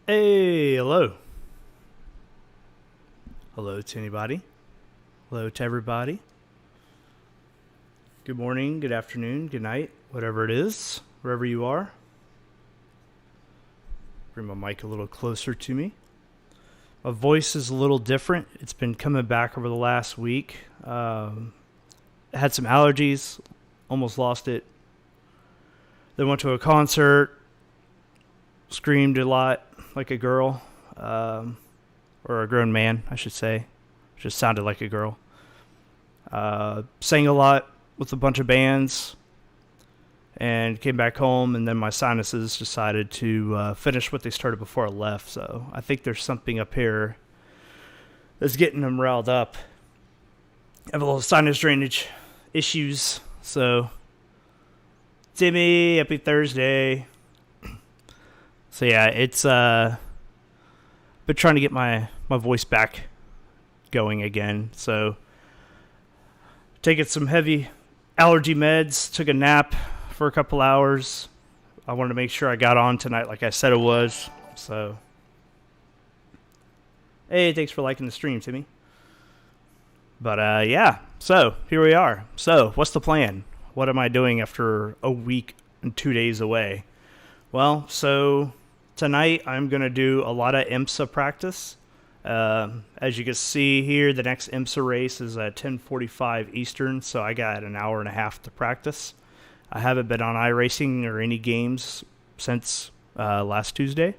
Hey, hello. Hello to anybody. Hello to everybody. Good morning, good afternoon, good night, whatever it is, wherever you are. Bring my mic a little closer to me. My voice is a little different. It's been coming back over the last week. Had some allergies, almost lost it. Then went to a concert, screamed a lot like a girl, or a grown man, I should say. Just sounded like a girl. Sang a lot with a bunch of bands, and came back home, and then my sinuses decided to finish what they started before I left. So I think there's something up here that's getting them riled up. I have a little sinus drainage issues. So, Timmy, happy Thursday. So yeah, it's been trying to get my voice back going again. So taking some heavy allergy meds, took a nap for a couple hours. I wanted to make sure I got on tonight like I said it was. So hey, thanks for liking the stream, Timmy. But yeah, so here we are. So what's the plan? What am I doing after a week and 2 days away? Well, so tonight I'm going to do a lot of IMSA practice. As you can see here, the next IMSA race is at 10:45 Eastern, so I got an hour and a half to practice. I haven't been on iRacing or any games since last Tuesday.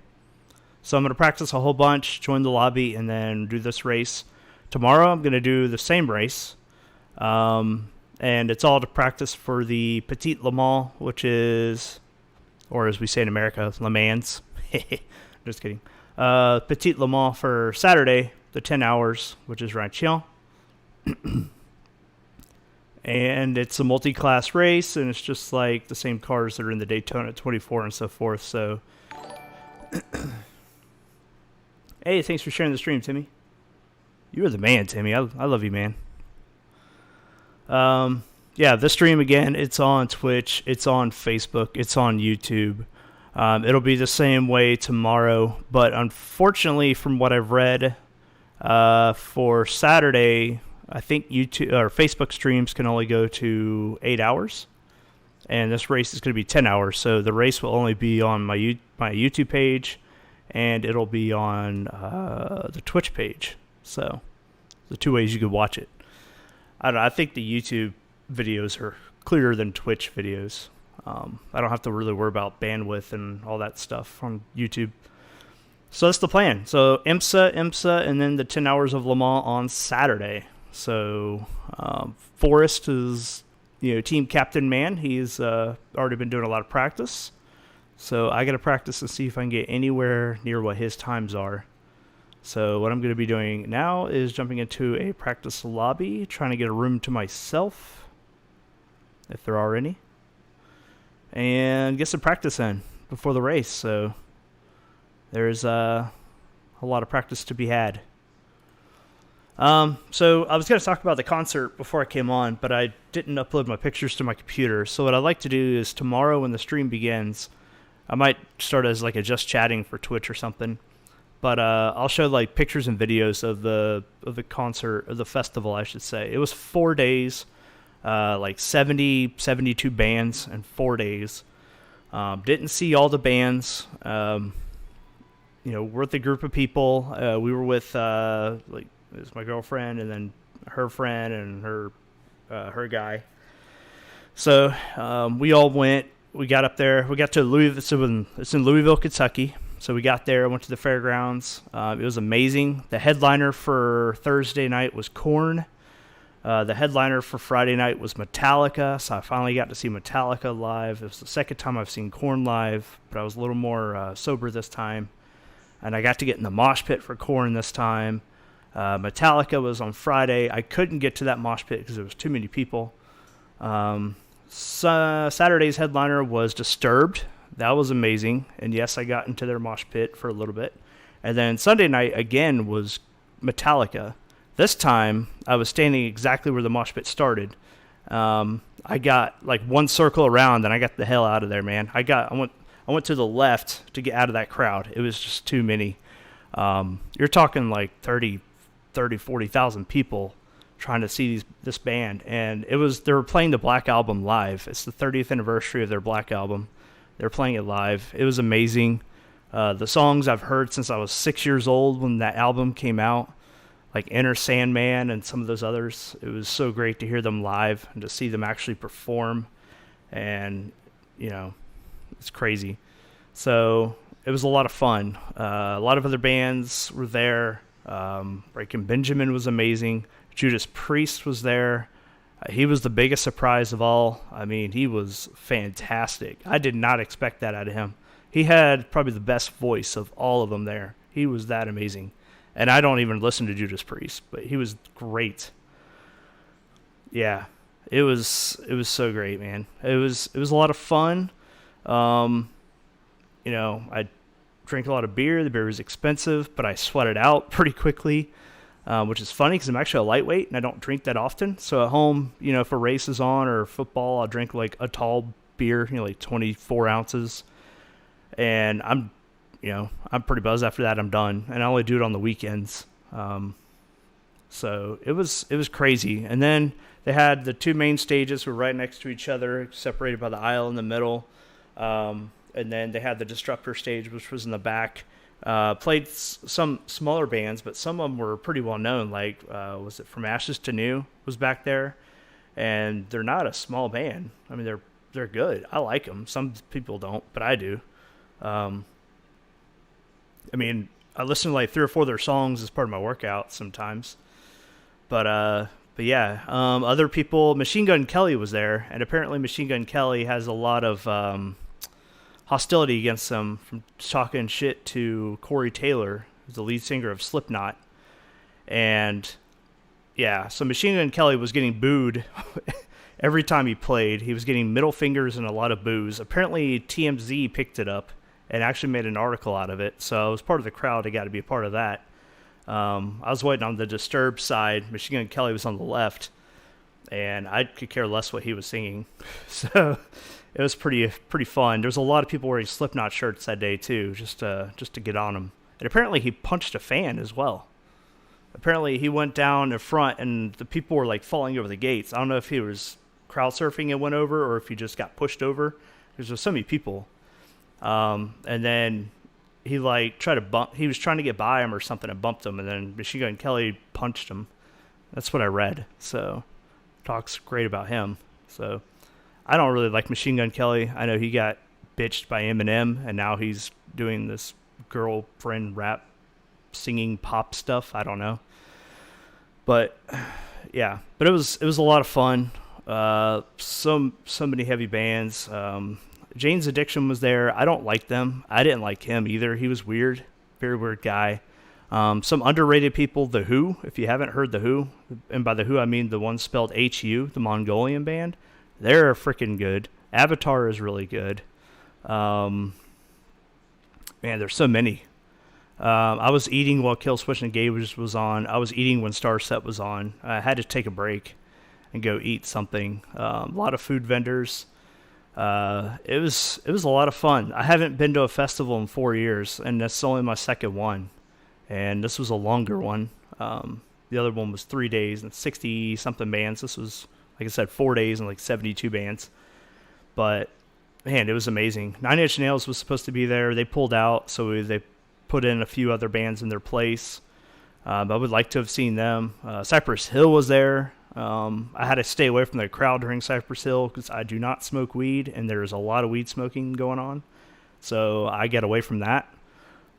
So I'm going to practice a whole bunch, join the lobby, and then do this race. Tomorrow I'm going to do the same race, and it's all to practice for the Petit Le Mans, which is, or as we say in America, Le Mans. Just kidding. Petit Le Mans for Saturday, the 10 hours, which is Ranchin. And it's a multi-class race, and it's just like the same cars that are in the Daytona 24 and so forth. So, hey, thanks for sharing the stream, Timmy. You are the man, Timmy. I love you, man. Yeah, this stream, again, it's on Twitch, it's on Facebook, it's on YouTube. It'll be the same way tomorrow, but unfortunately, from what I've read, for Saturday, I think YouTube or Facebook streams can only go to 8 hours, and this race is going to be 10 hours. So the race will only be on my YouTube page, and it'll be on the Twitch page. So the two ways you could watch it. I don't know, I think the YouTube videos are clearer than Twitch videos. I don't have to really worry about bandwidth and all that stuff on YouTube. So that's the plan. So IMSA, and then the 10 hours of Le Mans on Saturday. So Forrest is, team captain man. He's already been doing a lot of practice. So I got to practice and see if I can get anywhere near what his times are. So what I'm going to be doing now is jumping into a practice lobby, trying to get a room to myself, if there are any, and get some practice in before the race. So there's a lot of practice to be had. So I was going to talk about the concert before I came on, but I didn't upload my pictures to my computer. So what I'd like to do is tomorrow when the stream begins, I might start as like a just chatting for Twitch or something. But I'll show like pictures and videos of the concert, of the festival, I should say. It was 4 days. Like 72 bands in 4 days. Didn't see all the bands. We're with a group of people. We were with it was my girlfriend and then her friend and her guy. So we all went. We got up there. We got to Louisville. It's in Louisville, Kentucky. So we got there. Went to the fairgrounds. It was amazing. The headliner for Thursday night was Korn. The headliner for Friday night was Metallica, so I finally got to see Metallica live. It was the second time I've seen Korn live, but I was a little more sober this time. And I got to get in the mosh pit for Korn this time. Metallica was on Friday. I couldn't get to that mosh pit because there was too many people. Saturday's headliner was Disturbed. That was amazing. And yes, I got into their mosh pit for a little bit. And then Sunday night, again, was Metallica. This time, I was standing exactly where the mosh pit started. I got like one circle around, and I got the hell out of there, man. I I went to the left to get out of that crowd. It was just too many. You're talking like 40,000 people trying to see this band, and they were playing the Black Album live. It's the 30th anniversary of their Black Album. They're playing it live. It was amazing. The songs I've heard since I was 6 years old when that album came out, like Enter Sandman and some of those others. It was so great to hear them live and to see them actually perform, and it's crazy. So it was a lot of fun. A lot of other bands were there. Breaking Benjamin was amazing. Judas Priest was there. He was the biggest surprise of all. I mean, he was fantastic. I did not expect that out of him. He had probably the best voice of all of them there. He was that amazing. And I don't even listen to Judas Priest, but he was great. Yeah, it was so great, man. It was a lot of fun. I drank a lot of beer. The beer was expensive, but I sweated out pretty quickly, which is funny because I'm actually a lightweight and I don't drink that often. So at home, if a race is on or football, I'll drink like a tall beer, like 24 ounces. And I'm pretty buzzed after that. I'm done. And I only do it on the weekends. So it was crazy. And then they had the two main stages were right next to each other, separated by the aisle in the middle. And then they had the Disruptor stage, which was in the back. Played some smaller bands, but some of them were pretty well known. Like, was it From Ashes to New was back there, and they're not a small band. I mean, they're good. I like them. Some people don't, but I do. I listen to like 3 or 4 of their songs as part of my workout sometimes. But yeah, other people. Machine Gun Kelly was there, and apparently Machine Gun Kelly has a lot of hostility against them from talking shit to Corey Taylor, who's the lead singer of Slipknot. And yeah, so Machine Gun Kelly was getting booed every time he played. He was getting middle fingers and a lot of boos. Apparently TMZ picked it up and actually made an article out of it. So I was part of the crowd. I got to be a part of that. I was waiting on the Disturbed side. Machine Gun Kelly was on the left, and I could care less what he was singing. So it was pretty fun. There's a lot of people wearing Slipknot shirts that day too, just to get on them. And apparently he punched a fan as well. Apparently he went down in front, and the people were like falling over the gates. I don't know if he was crowd surfing and went over, or if he just got pushed over, because there's so many people. And then he like tried to bump. He was trying to get by him or something and bumped him, and then Machine Gun Kelly punched him. That's what I read. So talks great about him. So I don't really like Machine Gun Kelly. I know he got bitched by Eminem, and now he's doing this girlfriend rap singing pop stuff. I don't know. But yeah, but it was a lot of fun. So many heavy bands. Jane's Addiction was there. I don't like them. I didn't like him either. He was weird. Very weird guy. Some underrated people, The Who, if you haven't heard The Who, and by The Who I mean the one spelled H-U, the Mongolian band. They're freaking good. Avatar is really good. Man, there's so many. I was eating while Kill Switch Engage was on. I was eating when Starset was on. I had to take a break and go eat something. A lot of food vendors. It was a lot of fun. I haven't been to a festival in 4 years, and that's only my second one. And this was a longer one. The other one was 3 days and 60-something bands. This was, like I said, 4 days and like 72 bands. But, man, it was amazing. Nine Inch Nails was supposed to be there. They pulled out, so they put in a few other bands in their place. I would like to have seen them. Cypress Hill was there. I had to stay away from the crowd during Cypress Hill because I do not smoke weed, and there's a lot of weed smoking going on. So I get away from that.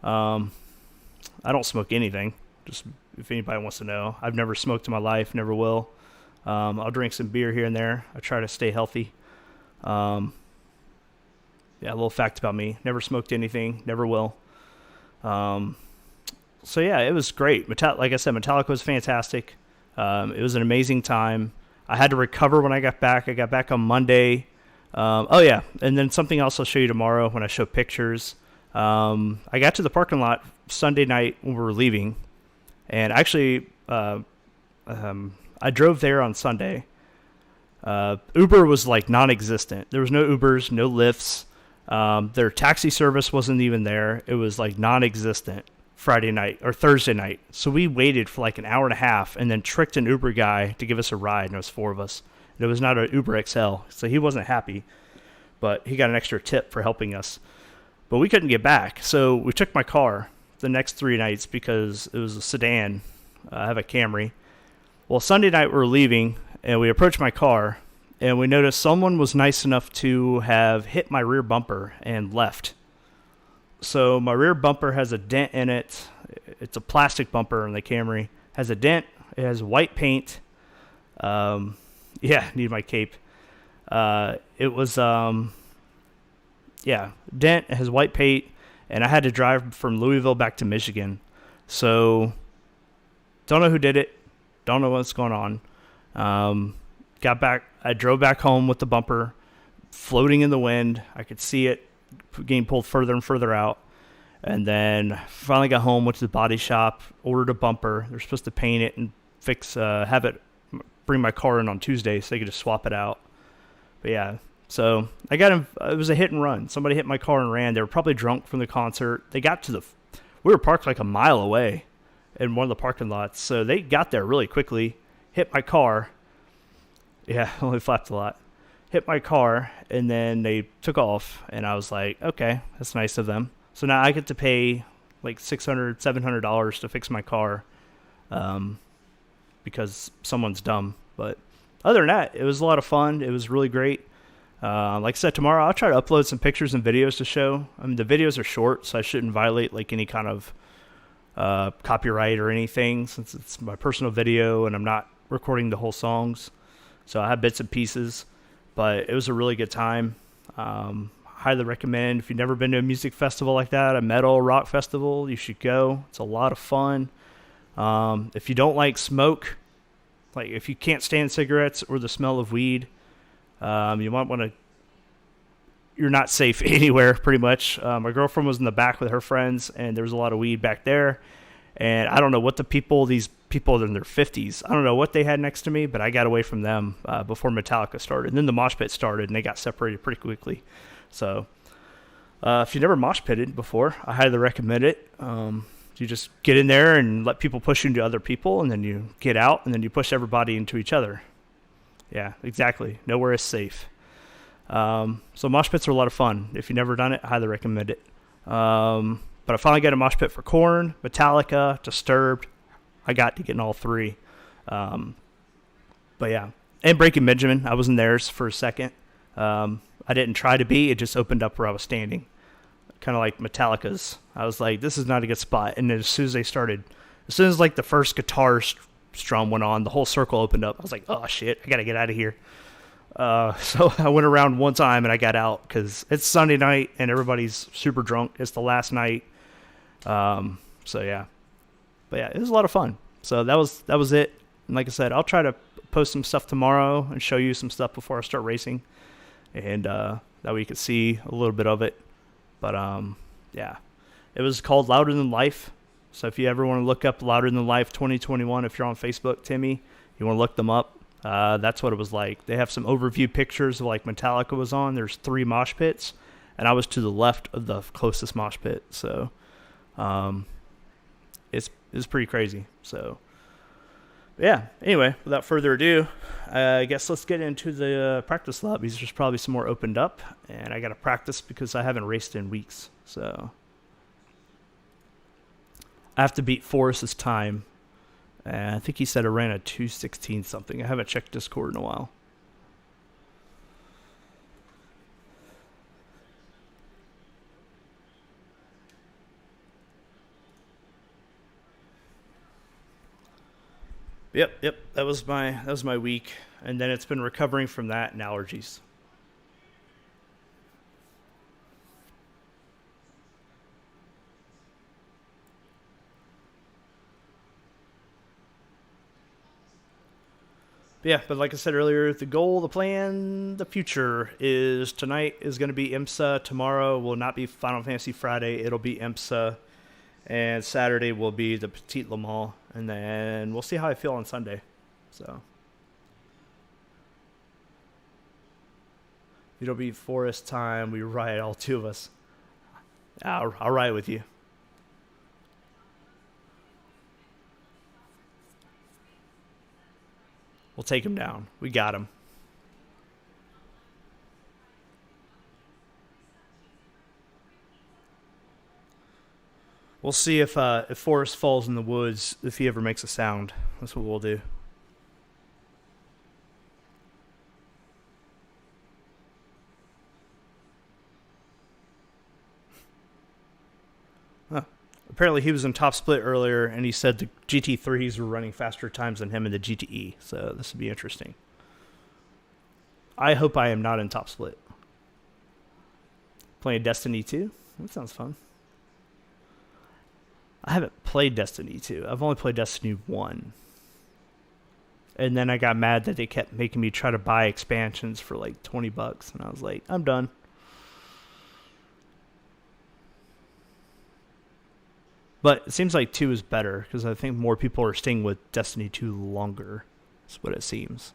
I don't smoke anything, just if anybody wants to know. I've never smoked in my life, never will. I'll drink some beer here and there. I try to stay healthy. Yeah, a little fact about me. Never smoked anything, never will. So yeah, it was great. Like I said, Metallica was fantastic. It was an amazing time. I had to recover when I got back. I got back on Monday. Oh yeah, and then something else I'll show you tomorrow when I show pictures. I got to the parking lot Sunday night when we were leaving, and actually, I drove there on Sunday. Uber was like non-existent. There was no Ubers, no Lyfts. Their taxi service wasn't even there. It was like non-existent Friday night or Thursday night. So we waited for like an hour and a half and then tricked an Uber guy to give us a ride. And it was four of us. And it was not an Uber XL. So he wasn't happy, but he got an extra tip for helping us. But we couldn't get back. So we took my car the next 3 nights because it was a sedan. I have a Camry. Well, Sunday night we were leaving and we approached my car and we noticed someone was nice enough to have hit my rear bumper and left. So my rear bumper has a dent in it. It's a plastic bumper in the Camry. Has a dent. It has white paint. Need my cape. It was dent. It has white paint, and I had to drive from Louisville back to Michigan. So don't know who did it. Don't know what's going on. Got back. I drove back home with the bumper floating in the wind. I could see it getting pulled further and further out. And then finally got home, went to the body shop, ordered a bumper. They're supposed to paint it and bring my car in on Tuesday so they could just swap it out. But yeah, so I got him. It was a hit and run. Somebody hit my car and ran. They were probably drunk from the concert. They got to we were parked like a mile away in one of the parking lots. So they got there really quickly, hit my car. Yeah, only flapped a lot. Hit my car, and then they took off, and I was like, okay, that's nice of them. So now I get to pay like $600, $700 to fix my car because someone's dumb. But other than that, it was a lot of fun. It was really great. Like I said, tomorrow I'll try to upload some pictures and videos to show. I mean, the videos are short, so I shouldn't violate like any kind of copyright or anything since it's my personal video and I'm not recording the whole songs. So I have bits and pieces, but it was a really good time. Highly recommend. If you've never been to a music festival like that, a metal rock festival, you should go. It's a lot of fun. If you don't like smoke, like if you can't stand cigarettes or the smell of weed, you might want to. You're not safe anywhere, pretty much. My girlfriend was in the back with her friends, and there was a lot of weed back there. And I don't know what these people in their 50s, I don't know what they had next to me, but I got away from them before Metallica started. And then the mosh pit started, and they got separated pretty quickly. So if you never mosh pitted before, I highly recommend it. You just get in there and let people push you into other people, and then you get out, and then you push everybody into each other. Yeah, exactly. Nowhere is safe. So mosh pits are a lot of fun. If you've never done it, I highly recommend it. But I finally got a mosh pit for Korn, Metallica, Disturbed. I got to get in all three. But yeah. And Breaking Benjamin. I was in theirs for a second. I didn't try to be. It just opened up where I was standing. Kind of like Metallica's. I was like, this is not a good spot. And then as soon as like the first guitar strum went on, the whole circle opened up. I was like, oh shit, I got to get out of here. So I went around one time and I got out because it's Sunday night and everybody's super drunk. It's the last night. So yeah, but yeah, it was a lot of fun. So that was it. And like I said, I'll try to post some stuff tomorrow and show you some stuff before I start racing. And, that way you can see a little bit of it. But, yeah, it was called Louder Than Life. So if you ever want to look up Louder Than Life 2021, if you're on Facebook, Timmy, you want to look them up. That's what it was like. They have some overview pictures of like Metallica was on. There's 3 mosh pits, and I was to the left of the closest mosh pit. So, it's pretty crazy. So, yeah. Anyway, without further ado, I guess let's get into the practice lobbies. There's probably some more opened up, and I got to practice because I haven't raced in weeks. So, I have to beat Forrest's time. I think he said I ran a 2:16 something. I haven't checked Discord in a while. Yep. That was my week, and then it's been recovering from that and allergies. Yeah, but like I said earlier, the goal, the plan, the future is tonight is going to be IMSA. Tomorrow will not be Final Fantasy Friday. It'll be IMSA. And Saturday will be the Petit Le Mans. And then we'll see how I feel on Sunday. So It'll be forest time. We ride, all two of us. I'll ride with you. We'll take him down. We got him. We'll see if Forrest falls in the woods, if he ever makes a sound. That's what we'll do. Huh. Apparently he was in top split earlier, and he said the GT3s were running faster times than him in the GTE, so this would be interesting. I hope I am not in top split. Playing Destiny 2? That sounds fun. I haven't played Destiny 2. I've only played Destiny 1. And then I got mad that they kept making me try to buy expansions for like $20, and I was like, I'm done. But it seems like 2 is better, because I think more people are staying with Destiny 2 longer. That's what it seems.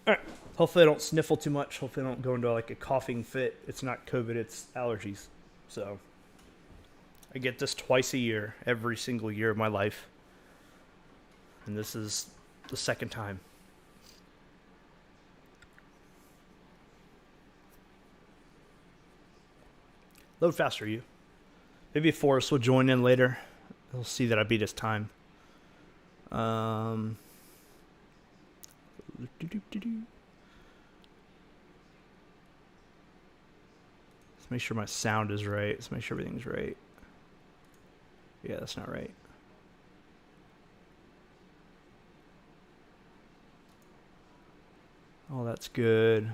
Alright. Hopefully I don't sniffle too much. Hopefully I don't go into like a coughing fit. It's not COVID, it's allergies. So I get this twice a year, every single year of my life. And this is the second time. Load faster, you. Maybe Forrest will join in later. He'll see that I beat his time. Let's make sure my sound is right. Let's make sure everything's right. Yeah, that's not right. Oh, that's good.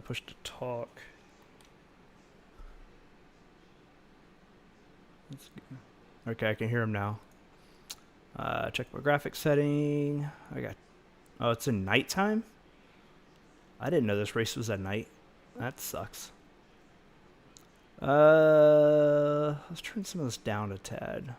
Push to talk. Okay, I can hear him now. Check my graphics setting. Oh, it's in nighttime? I didn't know this race was at night. That sucks. Let's turn some of this down a tad.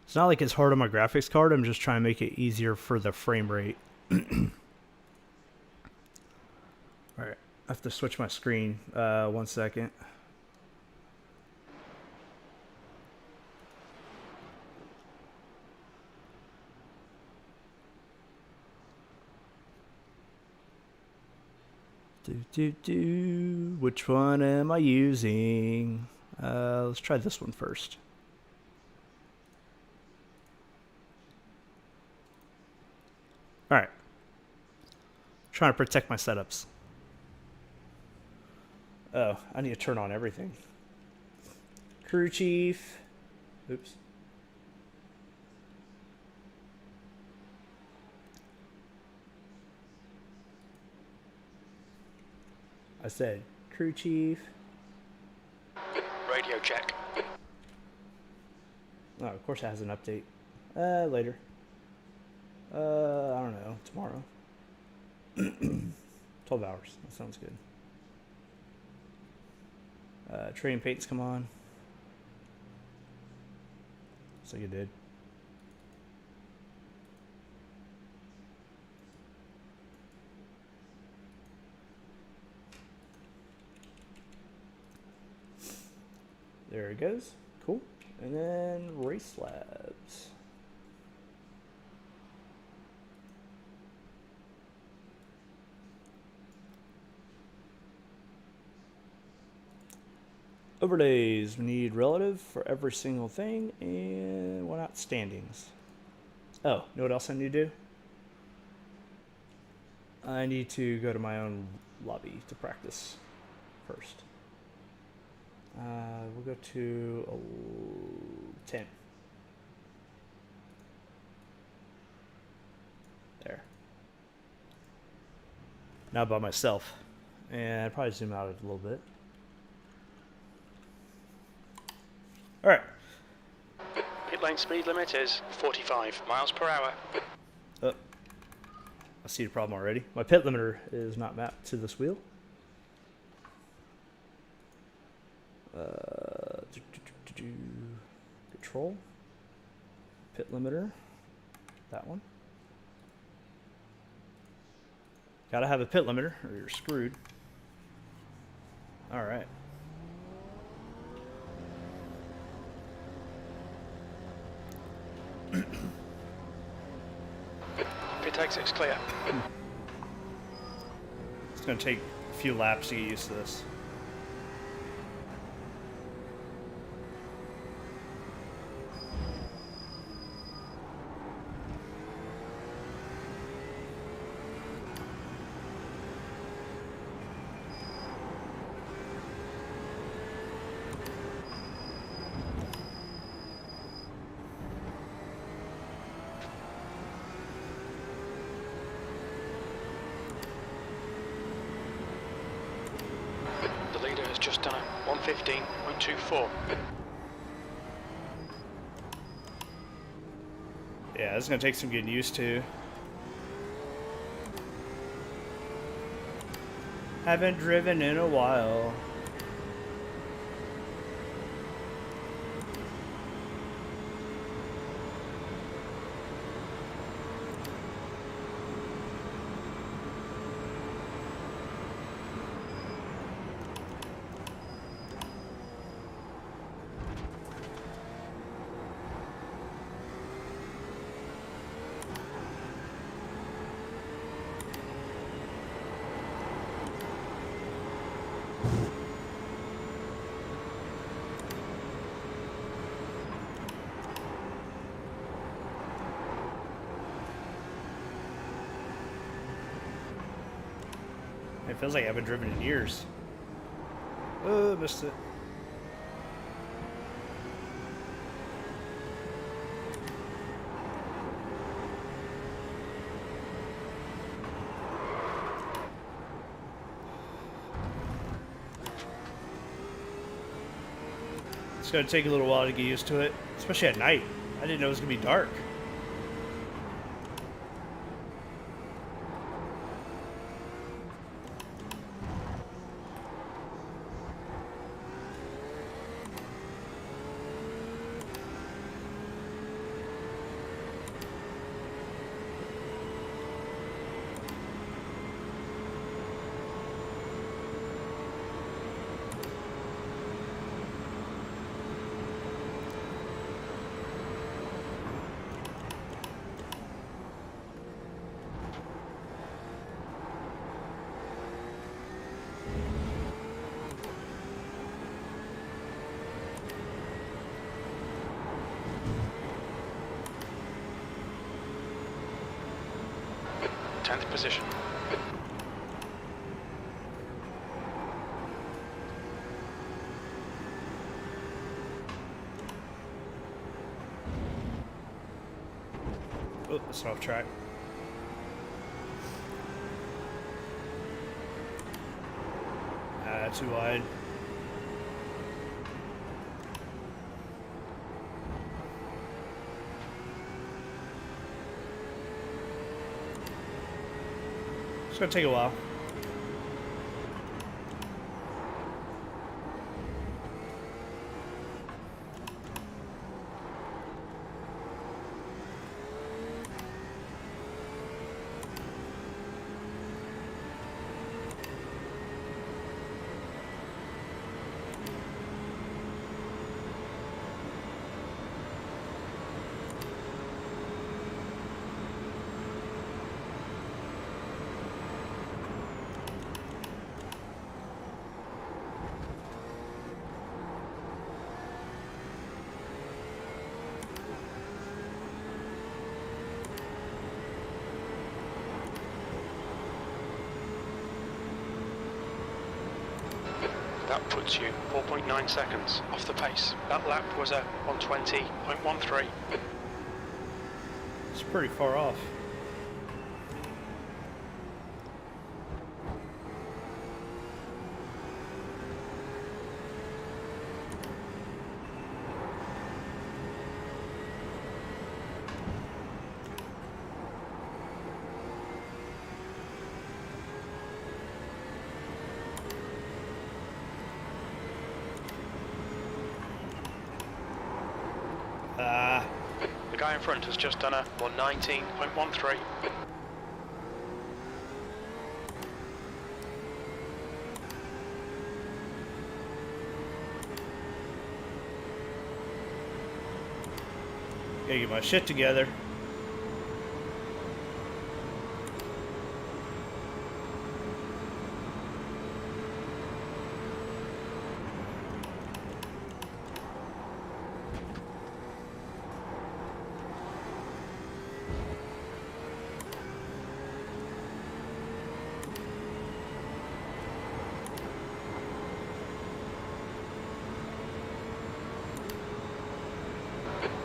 It's not like it's hard on my graphics card. I'm just trying to make it easier for the frame rate. Alright. I have to switch my screen. 1 second. Which one am I using? Let's try this one first. Alright. Trying to protect my setups. Oh, I need to turn on everything. Crew chief. Oops. I said crew chief. Radio check. Oh, of course it has an update. Later. I don't know. Tomorrow. 12 hours. That sounds good. Train paints come on. Looks like it did. There it goes. Cool. And then race labs. Overlays, we need relative for every single thing, and why not standings? Oh, you know what else I need to do? I need to go to my own lobby to practice first. We'll go to 10. There. Now by myself. And I'd probably zoom out a little bit. Pit lane speed limit is 45 miles per hour. Oh, I see the problem already. My pit limiter is not mapped to this wheel. Control. Pit limiter. That one. Gotta have a pit limiter or you're screwed. Alright. Pit exit's clear. It's gonna take a few laps to get used to this. Just done a 115.24. Yeah, this is gonna take some getting used to. Haven't driven in a while. It feels like I haven't driven in years. Oh, missed it. It's gonna take a little while to get used to it, especially at night. I didn't know it was gonna be dark. Position. Oh, it's off track. Too wide. It's gonna take a while. That puts you 4.9 seconds off the pace. That lap was a 120.13. It's pretty far off. The guy in front has just done a 119.13. Gotta get my shit together.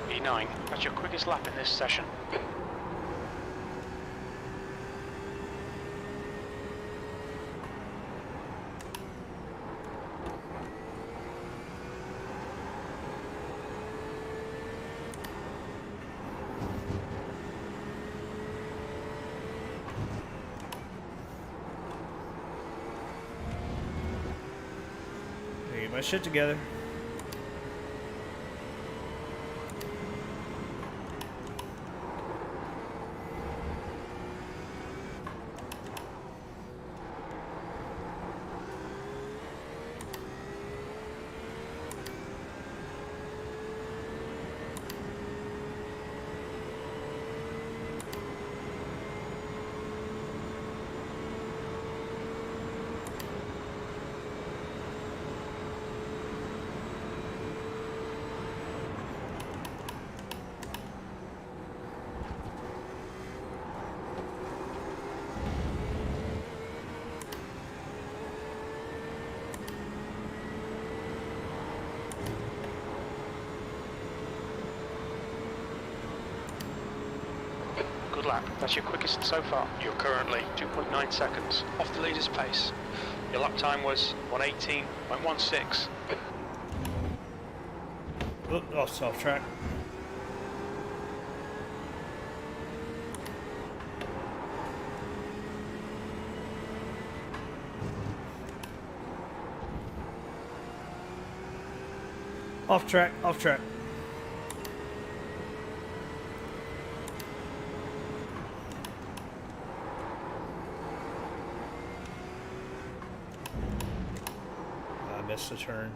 E9, that's your quickest lap in this session. Gotta get my shit together. Good lap, that's your quickest so far. You're currently 2.9 seconds off the leader's pace. Your lap time was 118.16. Off track. Off track, off track. I missed the turn.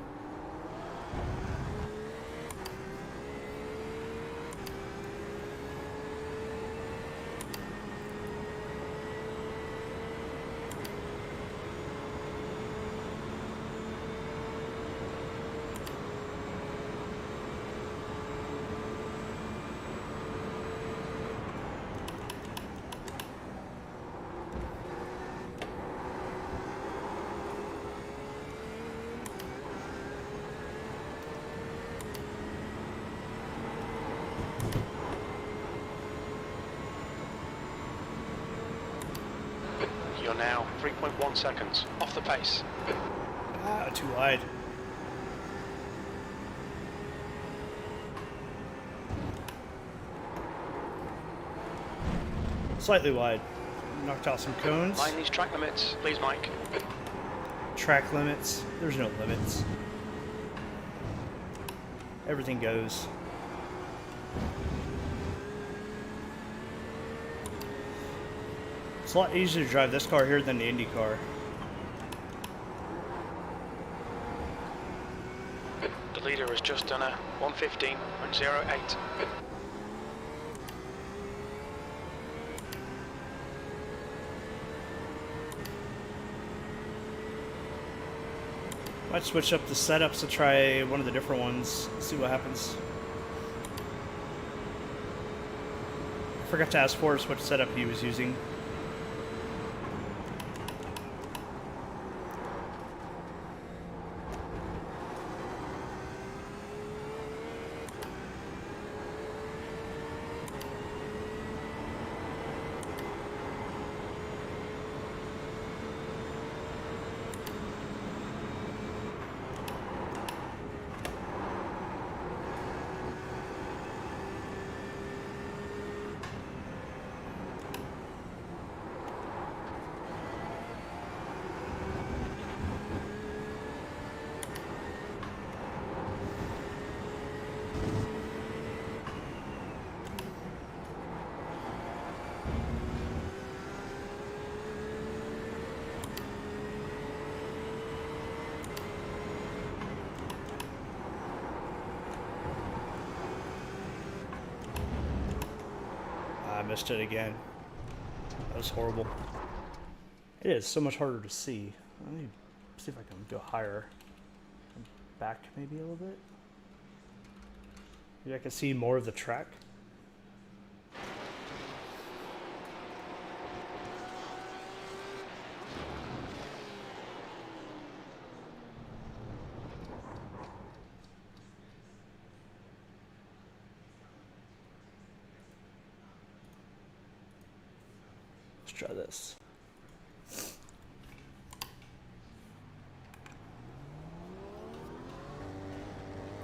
You're now 3.1 seconds off the pace. Ah, too wide. Slightly wide. Knocked out some cones. Mind these track limits, please, Mike. Track limits. There's no limits. Everything goes. It's a lot easier to drive this car here than the Indy car. The leader has just done a 115.08. Might switch up the setups to try one of the different ones, see what happens. I forgot to ask Forrest what setup he was using. I missed it again. That was horrible. It is so much harder to see. Let me see if I can go higher. Back maybe a little bit. Maybe I can see more of the track. Let's try this.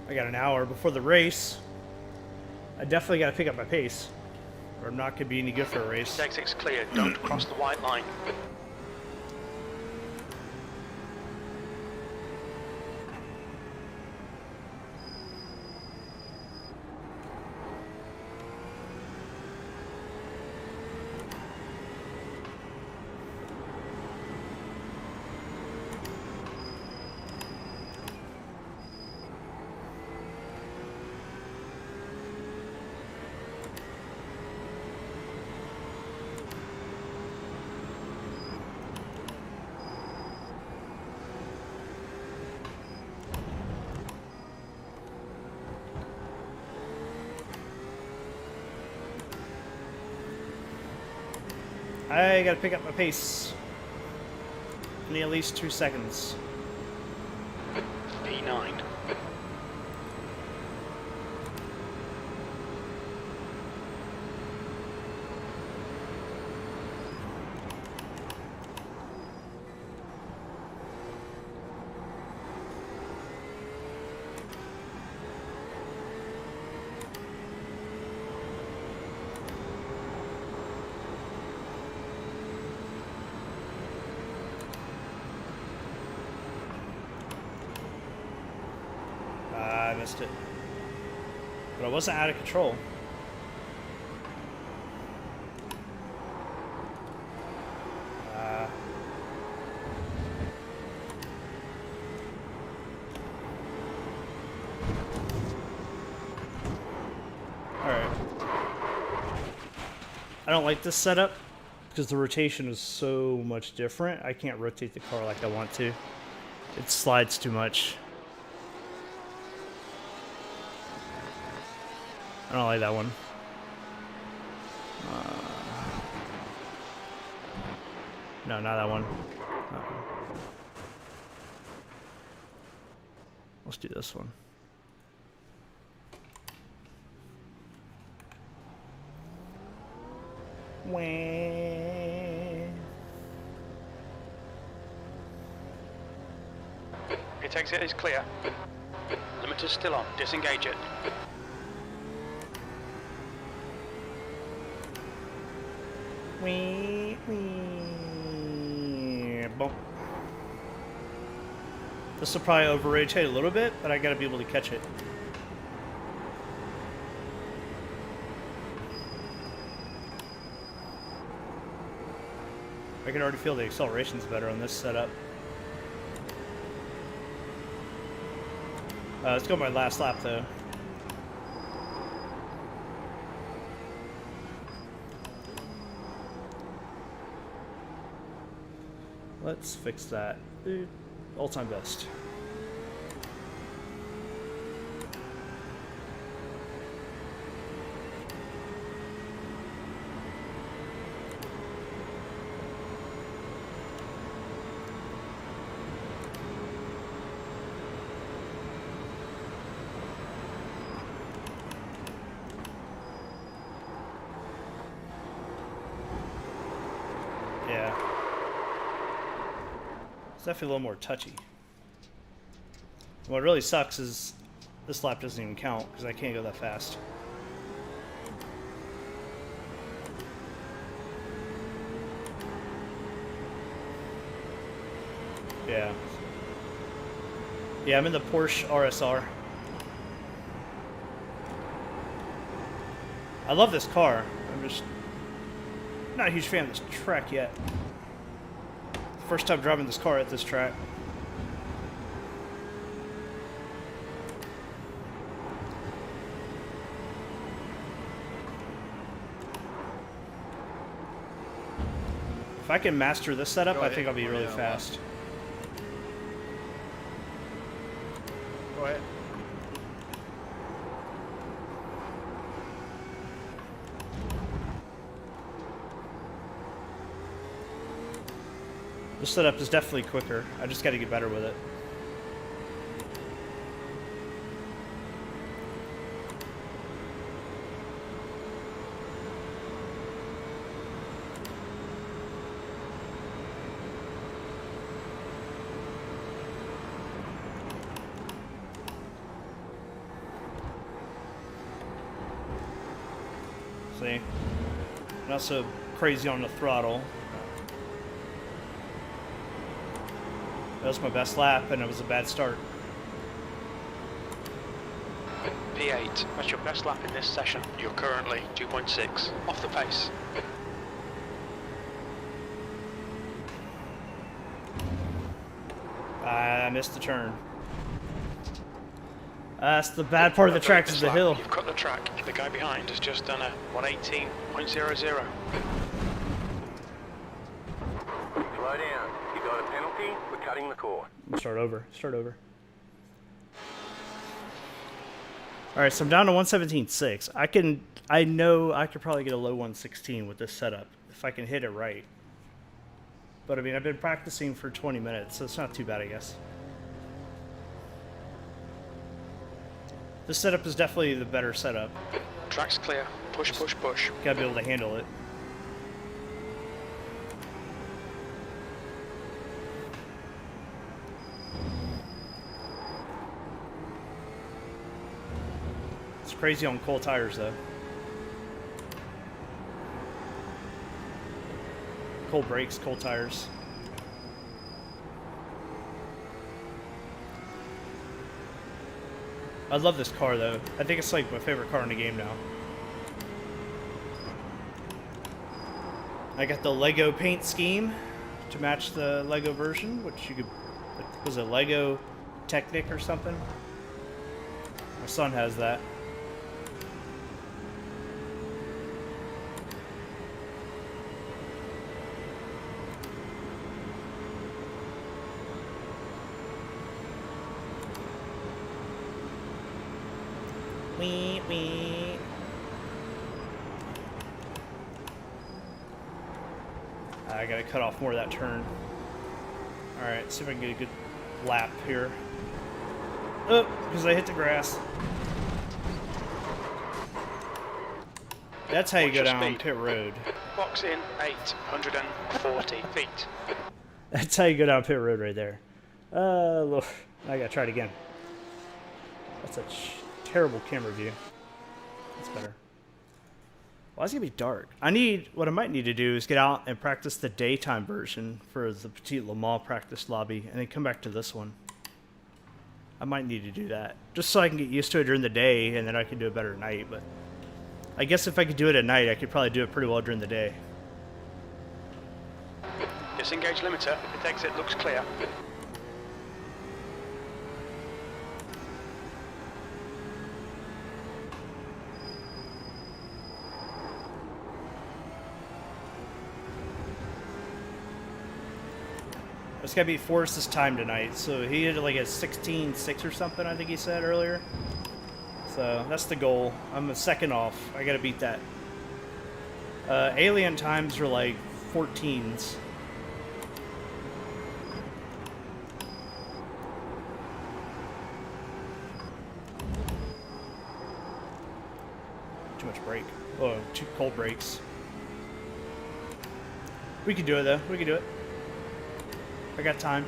I got an hour before the race. I definitely got to pick up my pace, or I'm not going to be any good for a race. Exit's clear. Don't cross the white line. I gotta pick up my pace. I need at least 2 seconds. P9. I missed it. But I wasn't out of control. Alright. I don't like this setup because the rotation is so much different. I can't rotate the car like I want to. It slides too much. I don't like that one. No, not that one. Let's do this one. Wah. Pit exit is clear. Limiter's still on. Disengage it. Wee, wee. Bump. This will probably over-rotate a little bit, but I gotta be able to catch it. I can already feel the acceleration's better on this setup. Let's go my last lap though. Let's fix that. All-time best. Yeah. It's definitely a little more touchy. What really sucks is this lap doesn't even count because I can't go that fast. Yeah. Yeah, I'm in the Porsche RSR. I love this car. I'm just not a huge fan of this track yet. First time driving this car at this track. If I can master this setup, Go I ahead. think I'll be Oh, really yeah, fast. Go ahead. This setup is definitely quicker. I just got to get better with it. See? Not so crazy on the throttle. That was my best lap, and it was a bad start. P8, that's your best lap in this session. You're currently 2.6 off the pace. I missed the turn. That's the bad part of the track is the hill. You've cut the track. The guy behind has just done a 118.00. Slow down. You got a penalty. We're cutting the core. Start over. Start over. Alright, so I'm down to 117.6. I know I could probably get a low 116 with this setup if I can hit it right. But I mean, I've been practicing for 20 minutes, so it's not too bad, I guess. This setup is definitely the better setup. Track's clear. Push, push, push. Gotta be able to handle it. It's crazy on cold tires, though. Cold brakes, cold tires. I love this car, though. I think it's like my favorite car in the game now. I got the Lego paint scheme to match the Lego version, which you could... Was it Lego Technic or something? My son has that. Wee, wee. I gotta cut off more of that turn. Alright, see if I can get a good lap here. Oh, because I hit the grass. That's how you go down pit road. Box in 840 feet. That's how you go down pit road right there. Look, I gotta try it again. That's a terrible camera view. That's better. Why is it gonna be dark? What I might need to do is get out and practice the daytime version for the Petit Le Mans practice lobby, and then come back to this one. I might need to do that, just so I can get used to it during the day, and then I can do it better at night. But I guess if I could do it at night, I could probably do it pretty well during the day. Disengage limiter. If the exit looks clear. It's gotta be Forrest's time tonight, so he did like a 16.6 or something, I think he said earlier. So that's the goal. I'm a second off. I gotta beat that. Alien times are like 14s. Too much brake. Oh, too cold brakes. We can do it though. We can do it. I got time.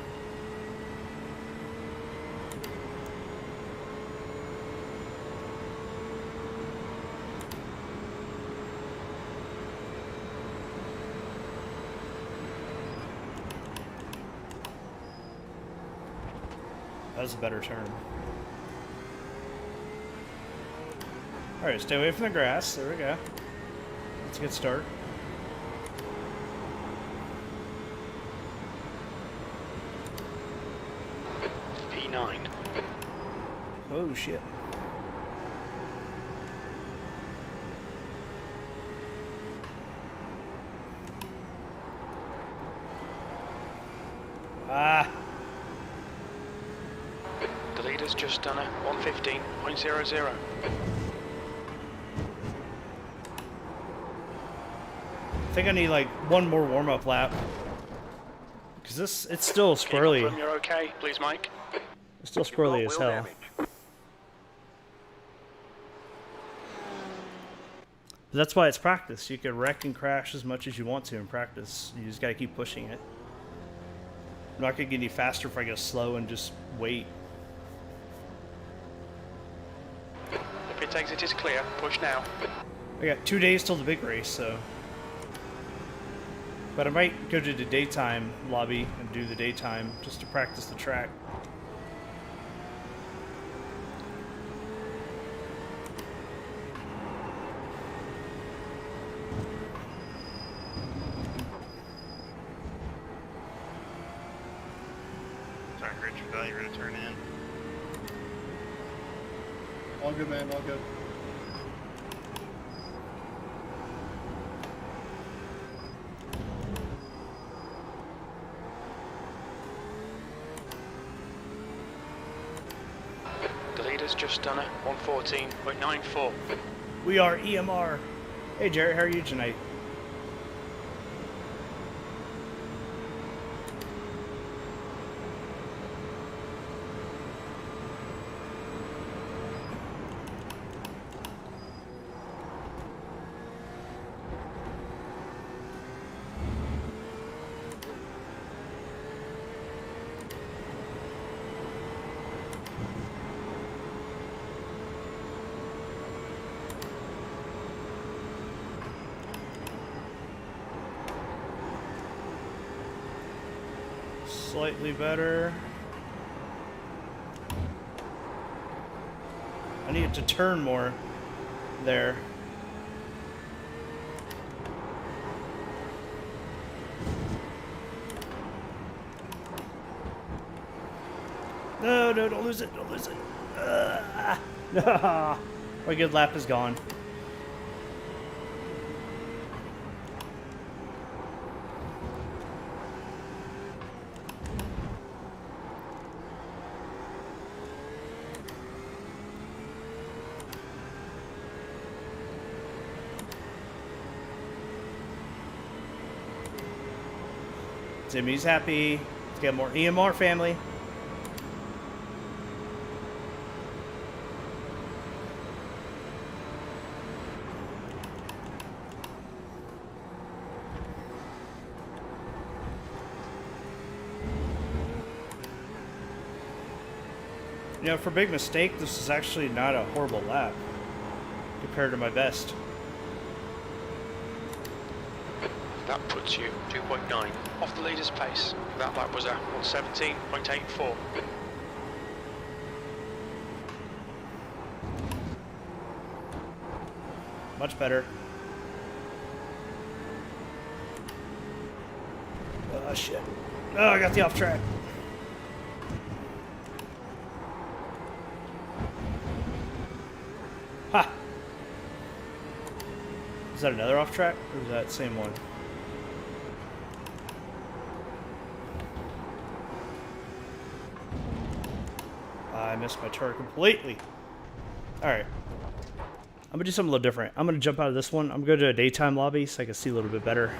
That was a better turn. Alright, stay away from the grass. There we go. That's a good start. P9. Oh shit. Ah. The leader's just done a 1:15.00. I think I need like one more warm-up lap. Because it's still Can you squirrely. confirm you're okay, please, Mike? It's still squirrely as Wheel hell. damage. But that's why it's practice. You can wreck and crash as much as you want to in practice. You just gotta keep pushing it. I'm not gonna get any faster if I go slow and just wait. The pit exit is clear. Push now. I got 2 days till the big race, so. But I might go to the daytime lobby and do the daytime just to practice the track. Sorry, Richard, I thought you were going to turn in. All good, man. All good. The leader's just done a 1:14.94. We are EMR. Hey Jarrett, how are you tonight? Slightly better. I need it to turn more there. No, no, don't lose it, don't lose it. No. My good lap is gone. Jimmy's happy. Let's get more EMR family. You know, for big mistake, this is actually not a horrible lap compared to my best. That puts you 2.9 off the leader's pace. That lap was a 1:17.84. Much better. Oh, shit. Oh, I got the off track. Ha! Is that another off track? Or is that the same one? I missed my turret completely. Alright. I'm gonna do something a little different. I'm gonna jump out of this one. I'm gonna go to a daytime lobby so I can see a little bit better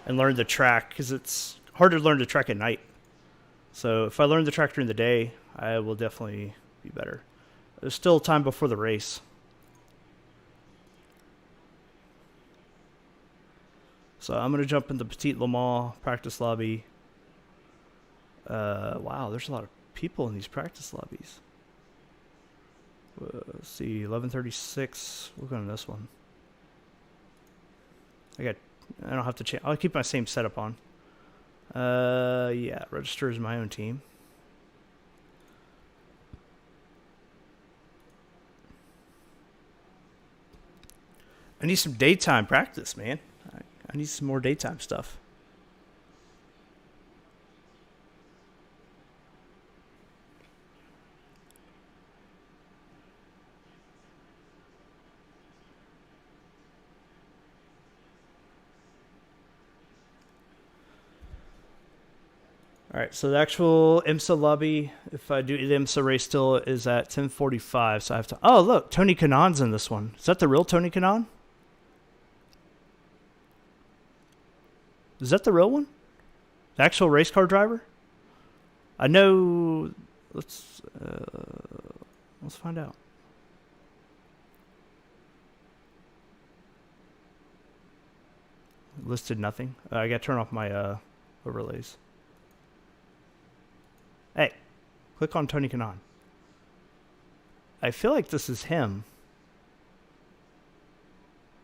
and learn the track, because it's hard to learn the track at night. So if I learn the track during the day, I will definitely be better. There's still time before the race. So I'm gonna jump in the Petit Le Mans practice lobby. Wow, there's a lot of people in these practice lobbies. Let's see, 11:36. We're going to this one. I don't have to change. I'll keep my same setup on. Yeah, register as my own team. I need some daytime practice, man. I need some more daytime stuff. All right, so the actual IMSA lobby, if I do the IMSA race, still is at 10:45. So I have to. Oh, look, Tony Kanan's in this one. Is that the real Tony Kanan? Is that the real one? The actual race car driver? I know. Let's find out. Listed nothing. I gotta turn off my overlays. Hey, click on Tony Kanan. I feel like this is him,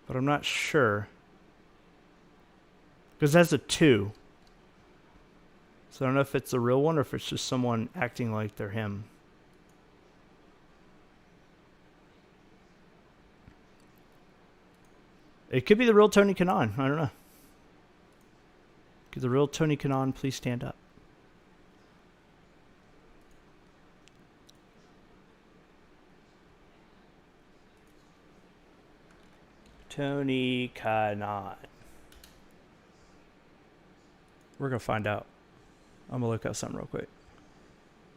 but I'm not sure. Because that's a 2. So I don't know if it's the real one or if it's just someone acting like they're him. It could be the real Tony Kanan. I don't know. Could the real Tony Kanan please stand up? Tony Kanan. We're gonna find out. I'm gonna look up something real quick.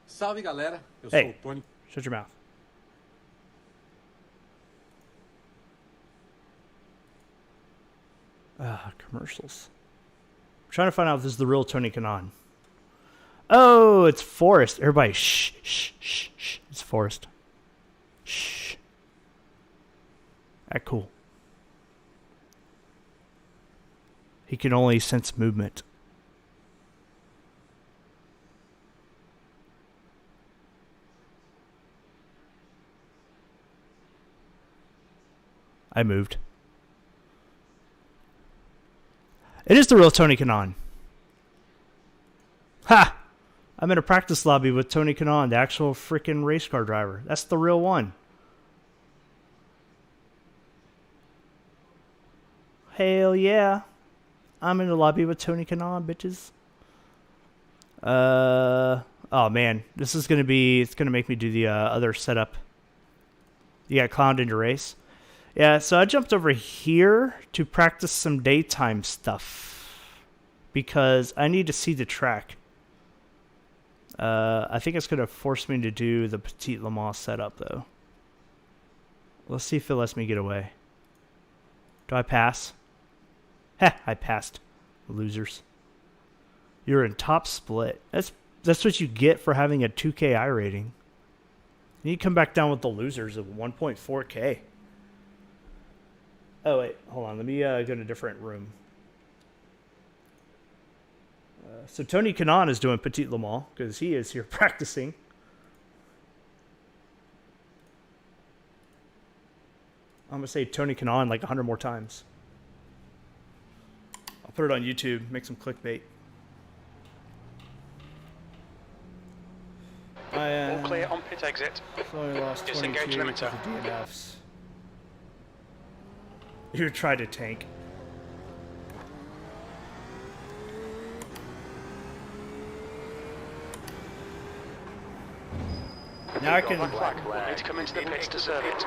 Salve galera, eu Hey. sou o Tony. Shut your mouth. Commercials. I'm trying to find out if this is the real Tony Kanan. Oh, it's Forrest. Everybody, shh, shh, shh, shh. It's Forrest. Shh. Act cool. He can only sense movement. I moved. It is the real Tony Kanan. Ha! I'm in a practice lobby with Tony Kanan, the actual freaking race car driver. That's the real one. Hell yeah. I'm in the lobby with Tony Kanan, bitches. Oh man, this is gonna be, it's gonna make me do the other setup. You got clowned in your race. Yeah, so I jumped over here to practice some daytime stuff because I need to see the track. I think it's gonna force me to do the Petit Le Mans setup though. Let's see if it lets me get away. Do I pass? Heh, I passed. Losers. You're in top split. That's what you get for having a 2K I rating. You need to come back down with the losers of 1.4K. Oh, wait. Hold on. Let me go to a different room. So Tony Kanan is doing Petit Le Mans because he is here practicing. I'm going to say Tony Kanan like 100 more times. I'll put it on YouTube, make some clickbait. All clear on pit exit. So I lost Disengage 22 limiter. to the DNFs. You tried to tank. Now I can We'll need to come into the pits to serve it.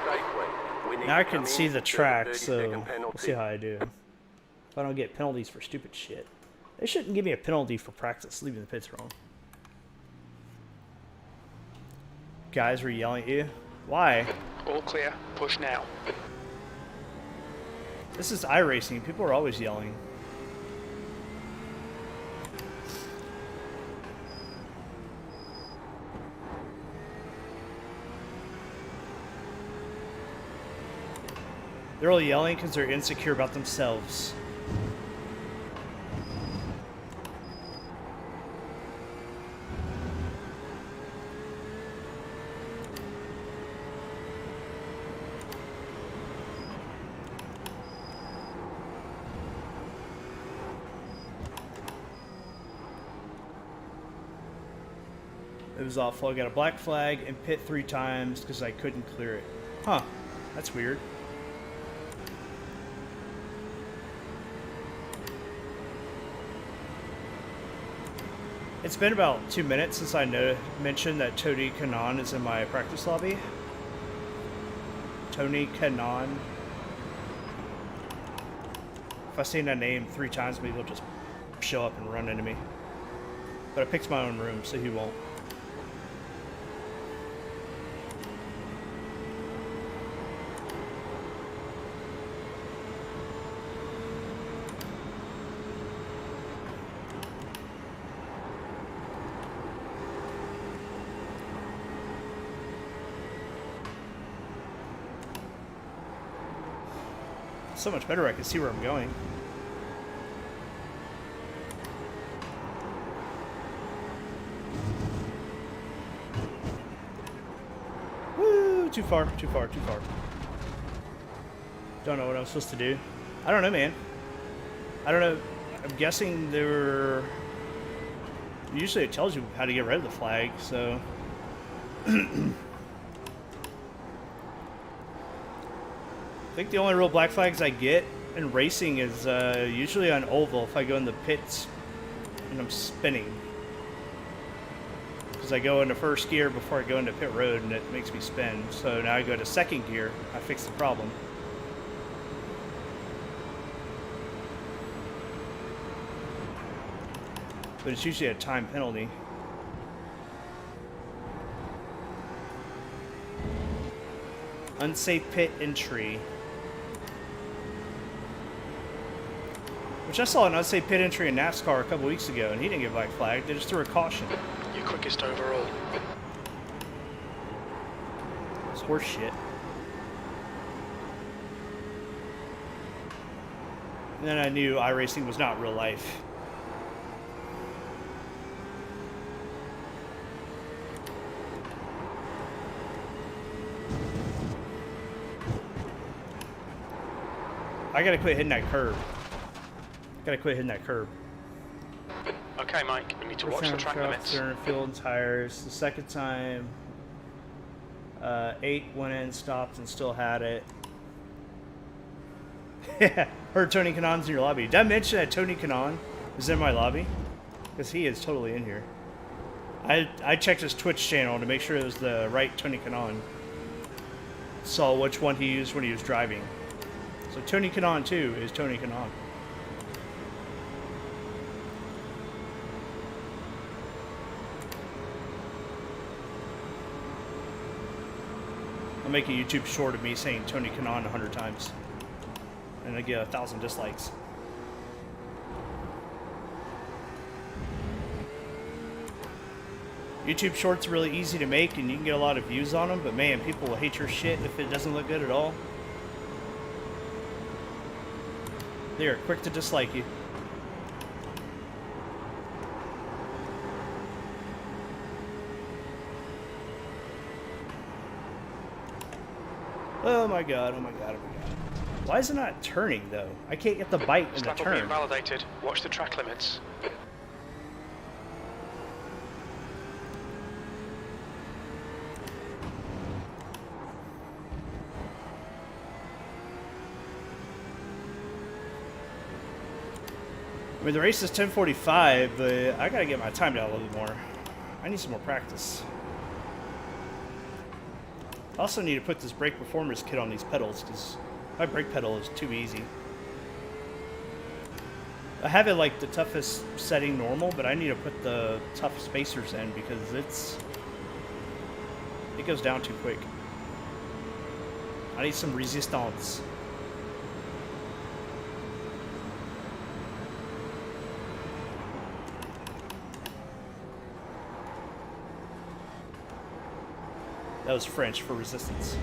now I can see the track, so we'll see how I do. If I don't get penalties for stupid shit. They shouldn't give me a penalty for practice leaving the pits wrong. Guys were yelling at you. Why? All clear. Push now. This is iRacing. People are always yelling. They're all yelling because they're insecure about themselves. It was awful. I got a black flag and pit 3 times because I couldn't clear it. Huh. That's weird. It's been about 2 minutes since I mentioned that Tony Kanan is in my practice lobby. Tony Kanan. If I say that name 3 times, maybe he'll just show up and run into me. But I picked my own room, so he won't. So much better, I can see where I'm going. Woo! Too far, too far, too far. Don't know what I'm supposed to do. I don't know, man. I don't know. I'm guessing there were... Usually it tells you how to get rid of the flag, so... I think the only real black flags I get in racing is usually on oval if I go in the pits and I'm spinning. Because I go into first gear before I go into pit road and it makes me spin. So now I go to second gear, I fix the problem. But it's usually a time penalty. Unsafe pit entry. Which I saw an unsafe pit entry in NASCAR a couple weeks ago, and he didn't get a black flag. They just threw a caution. Your quickest overall. It's horse shit. And then I knew iRacing was not real life. I gotta quit hitting that curb. Gotta quit hitting that curb. Okay, Mike, we need to watch the track limits. Fuel and tires. The second time, 8 went in, stopped, and still had it. Heard Tony Kanon's in your lobby. Did I mention that Tony Kanon is in my lobby? Because he is totally in here. I checked his Twitch channel to make sure it was the right Tony Kanon. Saw which one he used when he was driving. So Tony Kanon 2 is Tony Kanon. I'll make a YouTube short of me saying Tony Kanon 100 times. And I get 1,000 dislikes. YouTube shorts are really easy to make and you can get a lot of views on them, but man, people will hate your shit if it doesn't look good at all. They are quick to dislike you. Oh my god, oh my god, oh my god. Why is it not turning though? I can't get the bite in the Slap will turn. be invalidated. Watch the track limits. I mean, the race is 10:45, but I gotta get my time down a little bit more. I need some more practice. I also need to put this brake performance kit on these pedals, because my brake pedal is too easy. I have it like the toughest setting normal, but I need to put the tough spacers in because it goes down too quick. I need some resistance. That was French for resistance.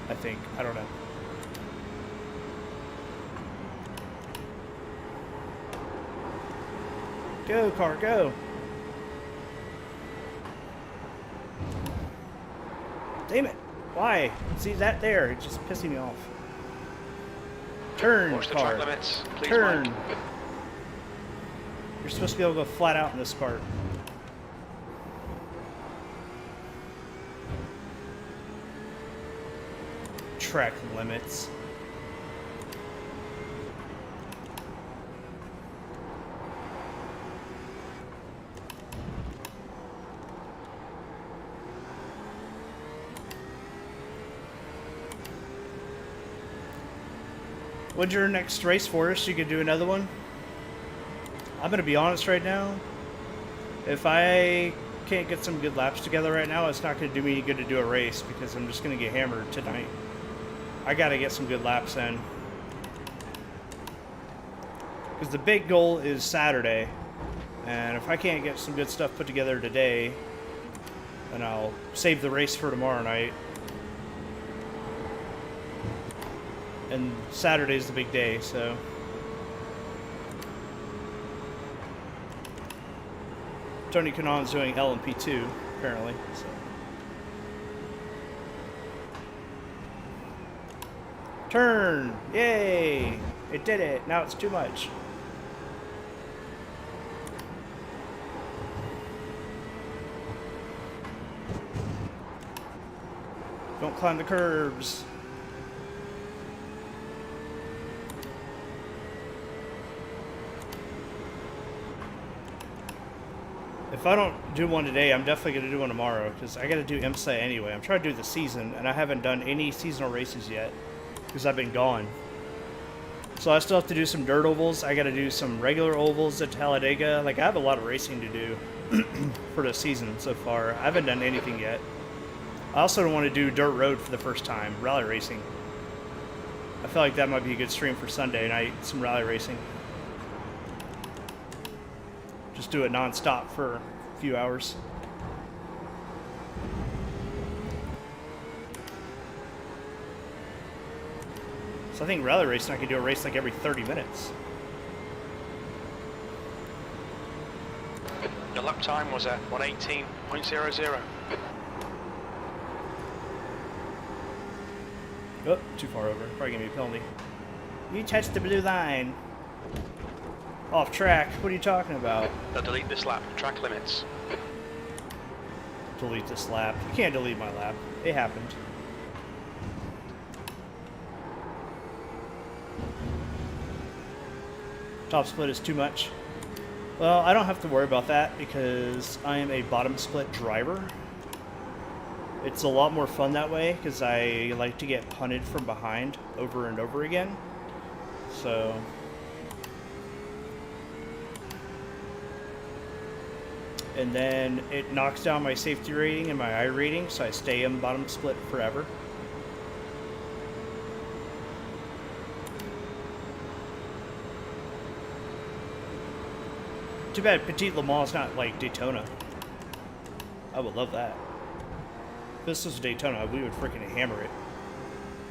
I think. I don't know. Go, car, go. Damn it. Why? See that there? It's just pissing me off. Turn, Watch the car. track limits, please, Turn. Mike. You're supposed to be able to go flat out in this part. Track limits. When's your next race for us? You could do another one? I'm going to be honest right now. If I can't get some good laps together right now, it's not going to do me any good to do a race because I'm just going to get hammered tonight. I got to get some good laps in. Because the big goal is Saturday. And if I can't get some good stuff put together today, then I'll save the race for tomorrow night. And Saturday's the big day, so... Tony Kanon's doing LMP2, apparently. So. Turn! Yay! It did it. Now it's too much. Don't climb the curbs. If I don't do one today, I'm definitely going to do one tomorrow because I got to do IMSA anyway. I'm trying to do the season, and I haven't done any seasonal races yet because I've been gone. So I still have to do some dirt ovals. I got to do some regular ovals at Talladega. Like, I have a lot of racing to do for the season so far. I haven't done anything yet. I also don't want to do dirt road for the first time, rally racing. I feel like that might be a good stream for Sunday night, some rally racing. Just do it non-stop for a few hours. So I think rally racing, I could do a race like every 30 minutes. Your lap time was at 1:18.00. Oh, too far over. Probably gonna be a penalty. You touched the blue line. Off track. What are you talking about? Now delete this lap. Track limits. Delete this lap. You can't delete my lap. It happened. Top split is too much. Well, I don't have to worry about that because I am a bottom split driver. It's a lot more fun that way because I like to get punted from behind over and over again. So... and then it knocks down my safety rating and my I rating, so I stay in bottom split forever. Too bad Petit Le Mans is not like Daytona. I would love that. If this was Daytona, we would freaking hammer it.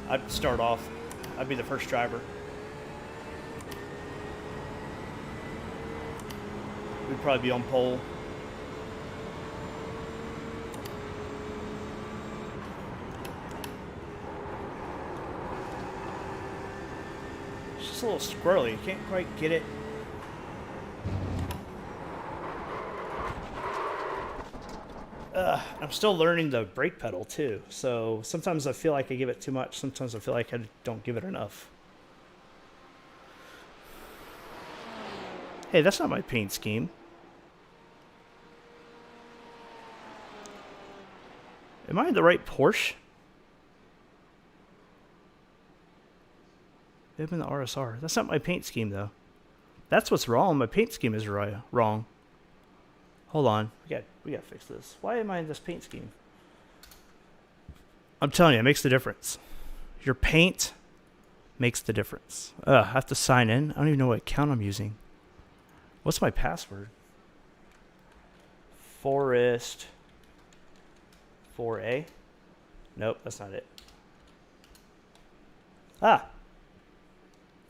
I'd start off. I'd be the first driver. We'd probably be on pole. It's just a little squirrely. You can't quite get it. I'm still learning the brake pedal too, so sometimes I feel like I give it too much, sometimes I feel like I don't give it enough. Hey, that's not my paint scheme. Am I in the right Porsche? I'm in the RSR. That's not my paint scheme though. That's what's wrong. My paint scheme is wrong. Hold on. We gotta fix this. Why am I in this paint scheme? I'm telling you, it makes the difference. Your paint makes the difference. I have to sign in. I don't even know what account I'm using. What's my password? Forest 4A? Nope, that's not it.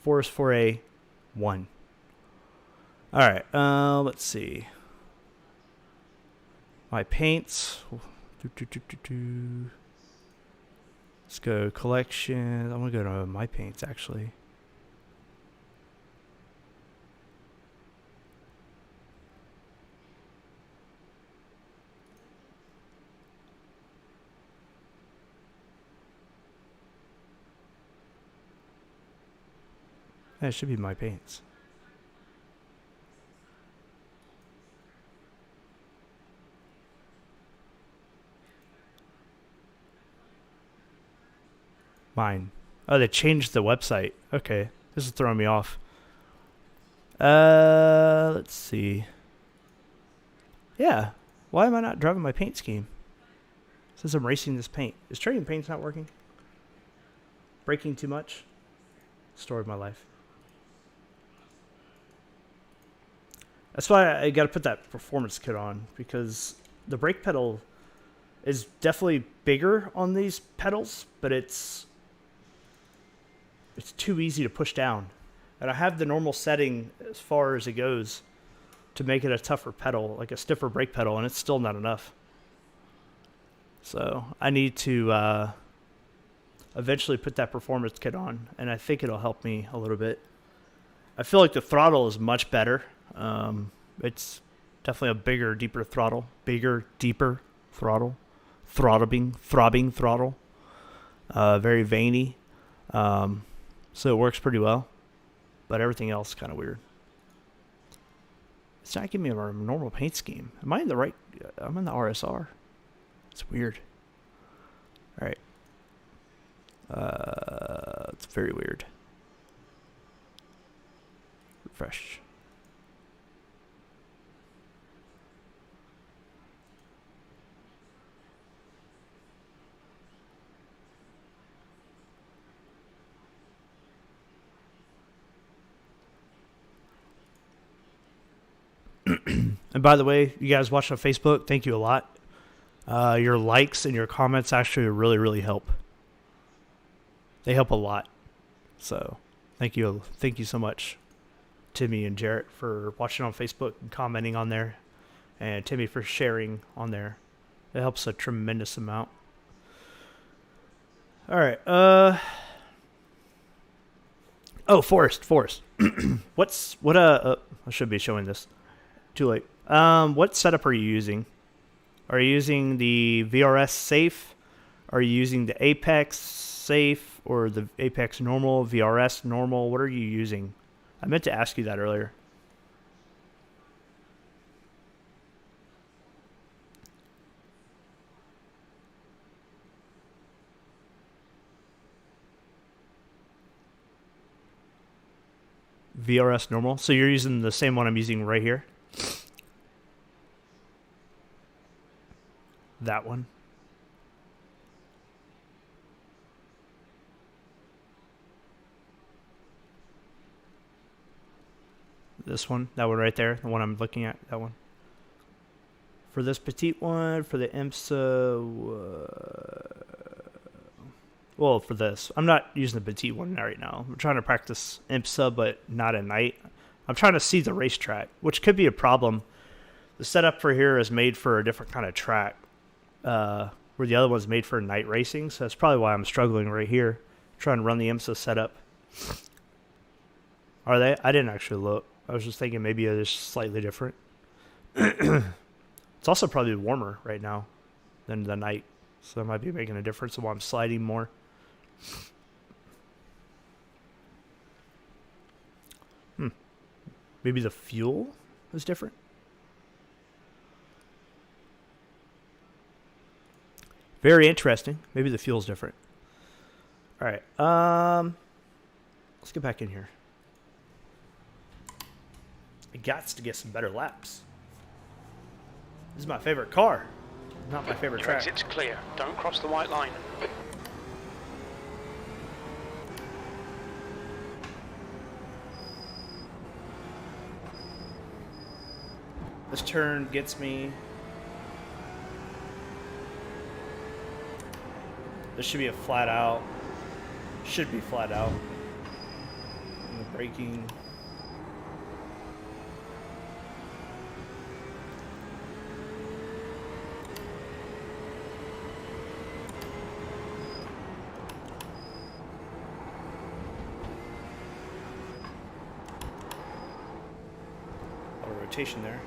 Forest 4A 1. Alright, let's see. My paints. Let's go collection. I'm going to go to my paints, actually. That should be my paints. Mine. Oh, they changed the website. Okay. This is throwing me off. Let's see. Yeah. Why am I not driving my paint scheme? Since I'm racing this paint. Is trading paint's not working? Braking too much? Story of my life. That's why I got to put that performance kit on, because the brake pedal is definitely bigger on these pedals, but it's too easy to push down. And I have the normal setting as far as it goes to make it a tougher pedal, like a stiffer brake pedal, and it's still not enough. So I need to eventually put that performance kit on, and I think it'll help me a little bit. I feel like the throttle is much better. It's definitely a bigger, deeper throttle. Bigger, deeper throttle. Throbbing throttle. Very veiny. So it works pretty well. But everything else is kind of weird. It's not giving me a normal paint scheme. Am I in the right? I'm in the RSR. It's weird. All right. It's very weird. Refresh. And by the way, you guys watch on Facebook, thank you a lot. Your likes and your comments actually really, really help. They help a lot. So thank you so much, Timmy and Jarrett, for watching on Facebook and commenting on there, and Timmy for sharing on there. It helps a tremendous amount. All right. Forrest. I should be showing this. Too late. What setup are you using? Are you using the VRS safe? Are you using the Apex safe or the Apex normal, VRS normal? What are you using? I meant to ask you that earlier. VRS normal. So you're using the same one I'm using right here? That one. This one. That one right there. The one I'm looking at. That one. For this Petit one. For the IMSA. Well, for this. I'm not using the Petit one right now. I'm trying to practice IMSA, but not at night. I'm trying to see the racetrack, which could be a problem. The setup for here is made for a different kind of track. Where the other one's made for night racing, so that's probably why I'm struggling right here, trying to run the IMSA setup. Are they? I didn't actually look. I was just thinking maybe they're just slightly different. It's also probably warmer right now than the night, so that might be making a difference while I'm sliding more. Maybe the fuel is different. Very interesting. Maybe the fuel's different. All right. Let's get back in here. I got to get some better laps. This is my favorite car. Not my favorite Your track. exit's clear. Don't cross the white line. This turn gets me. This should be a flat out. Should be flat out. And the braking. A lot of rotation there.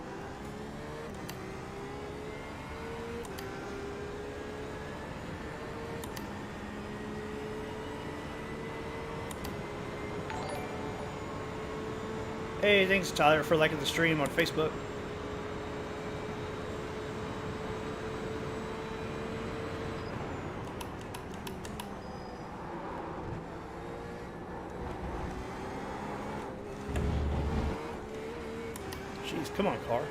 Hey, thanks Tyler for liking the stream on Facebook. Jeez, come on, car.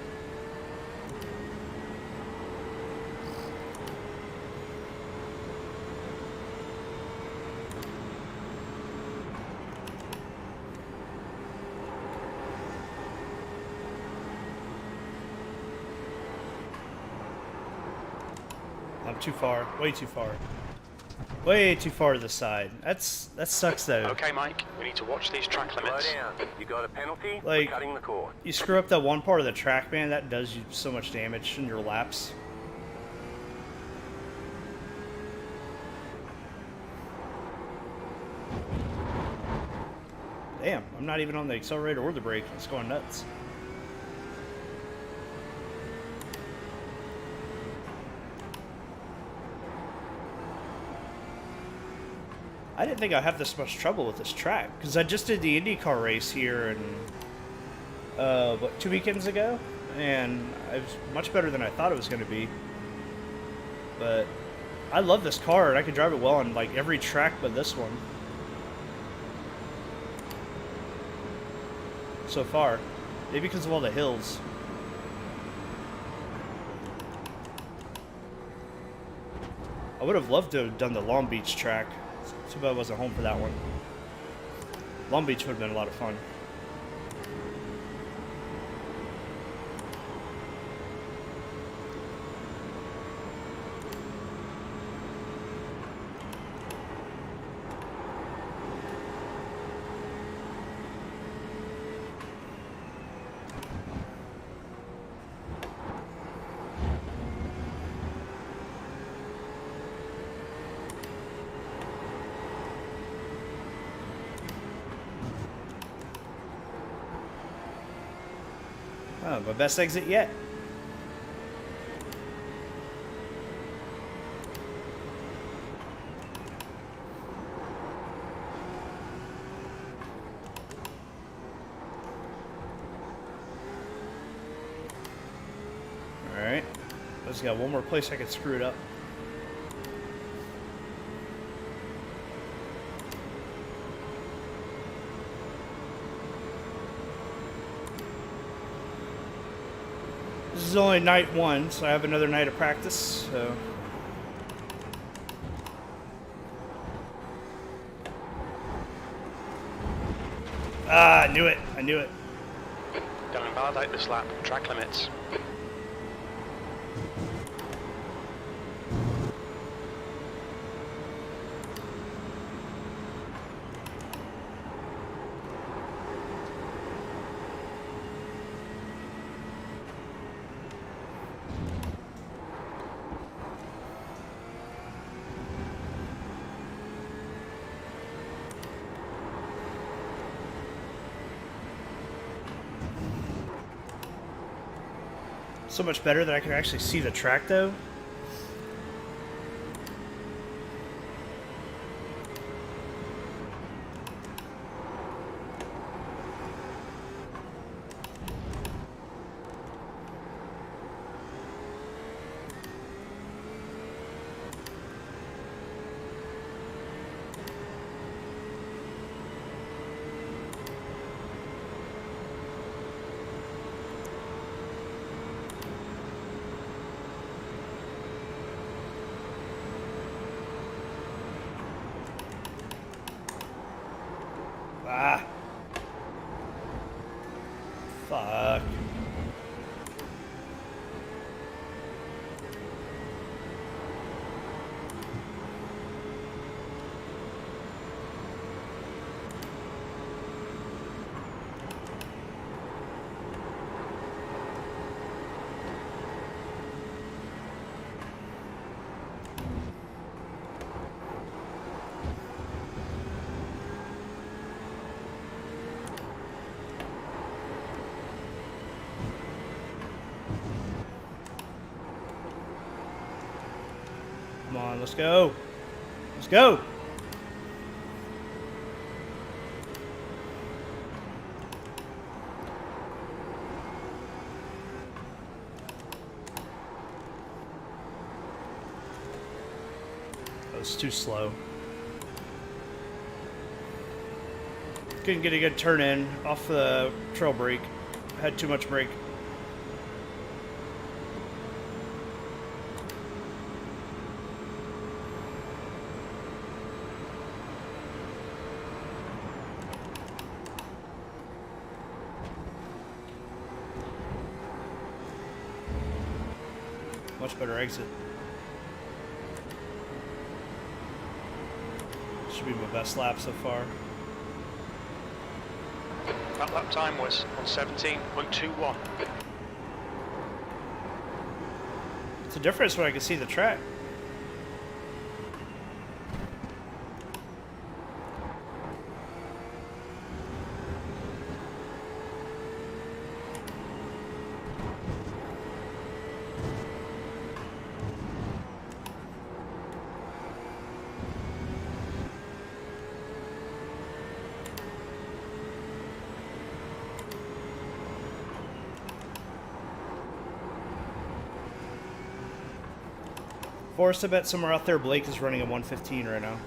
I'm too far. Way too far. Way too far to the side. That sucks though. Okay, Mike, we need to watch these track Slow limits. down. You got a penalty Like- for cutting the cord. You screw up that one part of the track, man, that does you so much damage in your laps. Damn, I'm not even on the accelerator or the brake. It's going nuts. I didn't think I'd have this much trouble with this track, because I just did the IndyCar race here and what, 2 weekends ago, and it was much better than I thought it was going to be. But I love this car, and I can drive it well on like every track but this one so far. Maybe because of all the hills. I would have loved to have done the Long Beach track. Too bad I wasn't home for that one. Long Beach would have been a lot of fun. Oh, my best exit yet. Alright. I just got one more place I can screw it up. This is only night one, so I have another night of practice, so. Ah, I knew it. I knew it. Don't invalidate this lap. Track limits. So much better that I can actually see the track, though. Ah. Fuck. Come on, let's go. Let's go. That was too slow. Couldn't get a good turn in off the trail brake. Had too much brake. Much better exit. Should be my best lap so far. That lap time was 1:17.21. It's a difference when I can see the track. Forrest, I bet somewhere out there Blake is running a 1:15 right now.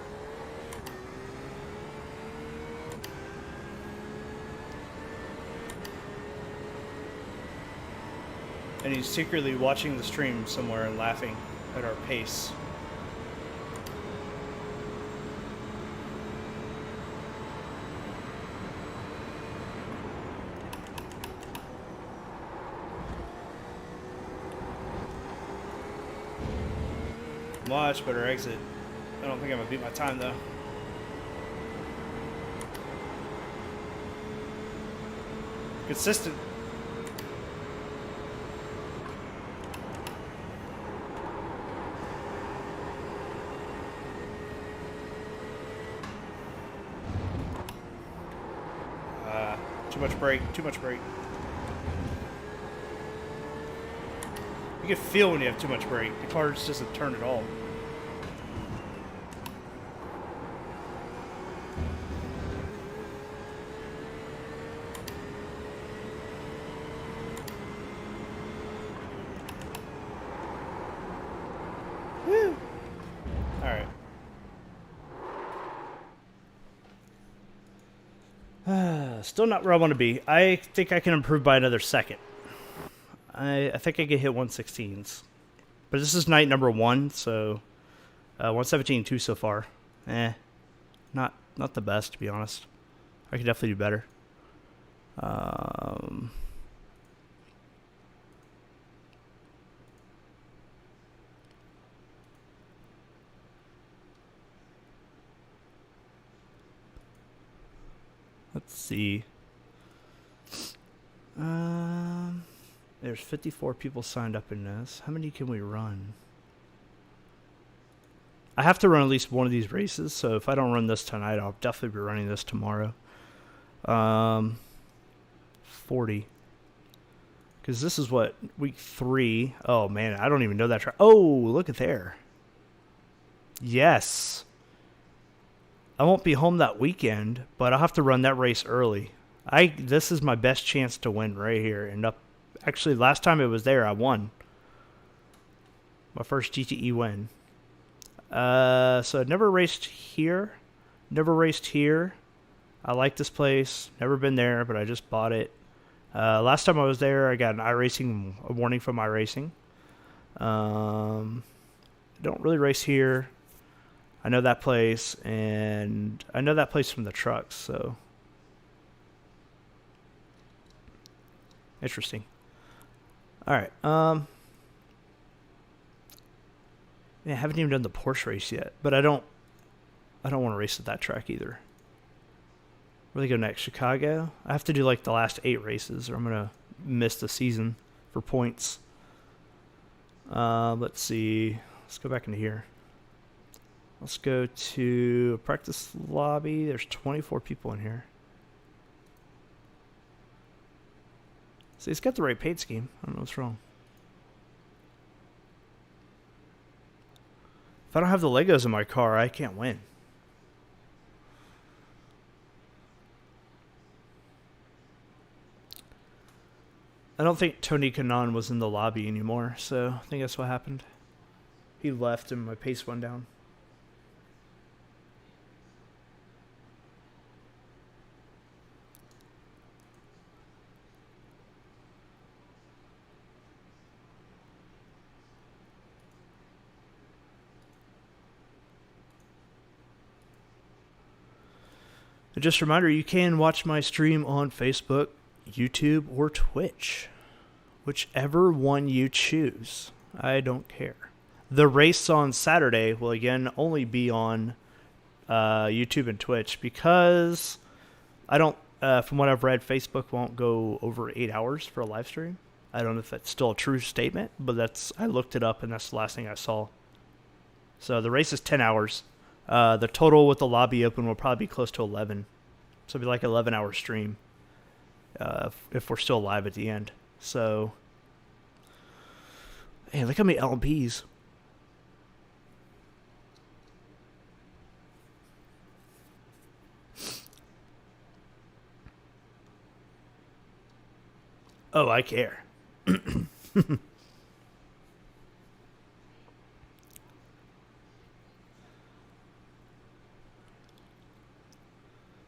And he's secretly watching the stream somewhere and laughing at our pace. Much better exit. I don't think I'm gonna beat my time though. Consistent. Too much brake, too much brake. You can feel when you have too much brake. The car just doesn't turn at all. Woo! Alright. Still not where I want to be. I think I can improve by another second. I think I can hit 116s. But this is night number 1, so 117.2 so far. Not the best, to be honest. I could definitely do better. Let's see. There's 54 people signed up in this. How many can we run? I have to run at least one of these races, so if I don't run this tonight, I'll definitely be running this tomorrow. 40. Because this is what, week 3. Oh, man, I don't even know that track. Oh, look at there. Yes. I won't be home that weekend, but I'll have to run that race early. This is my best chance to win right here. Actually, last time it was there, I won. My first GTE win. So I've never raced here. Never raced here. I like this place. Never been there, but I just bought it. Last time I was there, I got an a warning from iRacing. Don't really race here. I know that place, and I know that place from the trucks, so. Interesting. Alright, yeah, I haven't even done the Porsche race yet, but I don't want to race at that track either. Where do they go next? Chicago? I have to do like the last 8 races, or I'm gonna miss the season for points. Let's see. Let's go back into here. Let's go to practice lobby. There's 24 people in here. See, it's got the right paint scheme. I don't know what's wrong. If I don't have the Legos in my car, I can't win. I don't think Tony Kanon was in the lobby anymore, so I think that's what happened. He left and my pace went down. And just a reminder, you can watch my stream on Facebook, YouTube, or Twitch. Whichever one you choose. I don't care. The race on Saturday will again only be on YouTube and Twitch because I don't. From what I've read, Facebook won't go over 8 hours for a live stream. I don't know if that's still a true statement, but I looked it up and that's the last thing I saw. So the race is 10 hours. The total with the lobby open will probably be close to 11. So it'll be like an 11-hour stream if we're still live at the end. So, hey, look how many LMPs. Oh, I care. I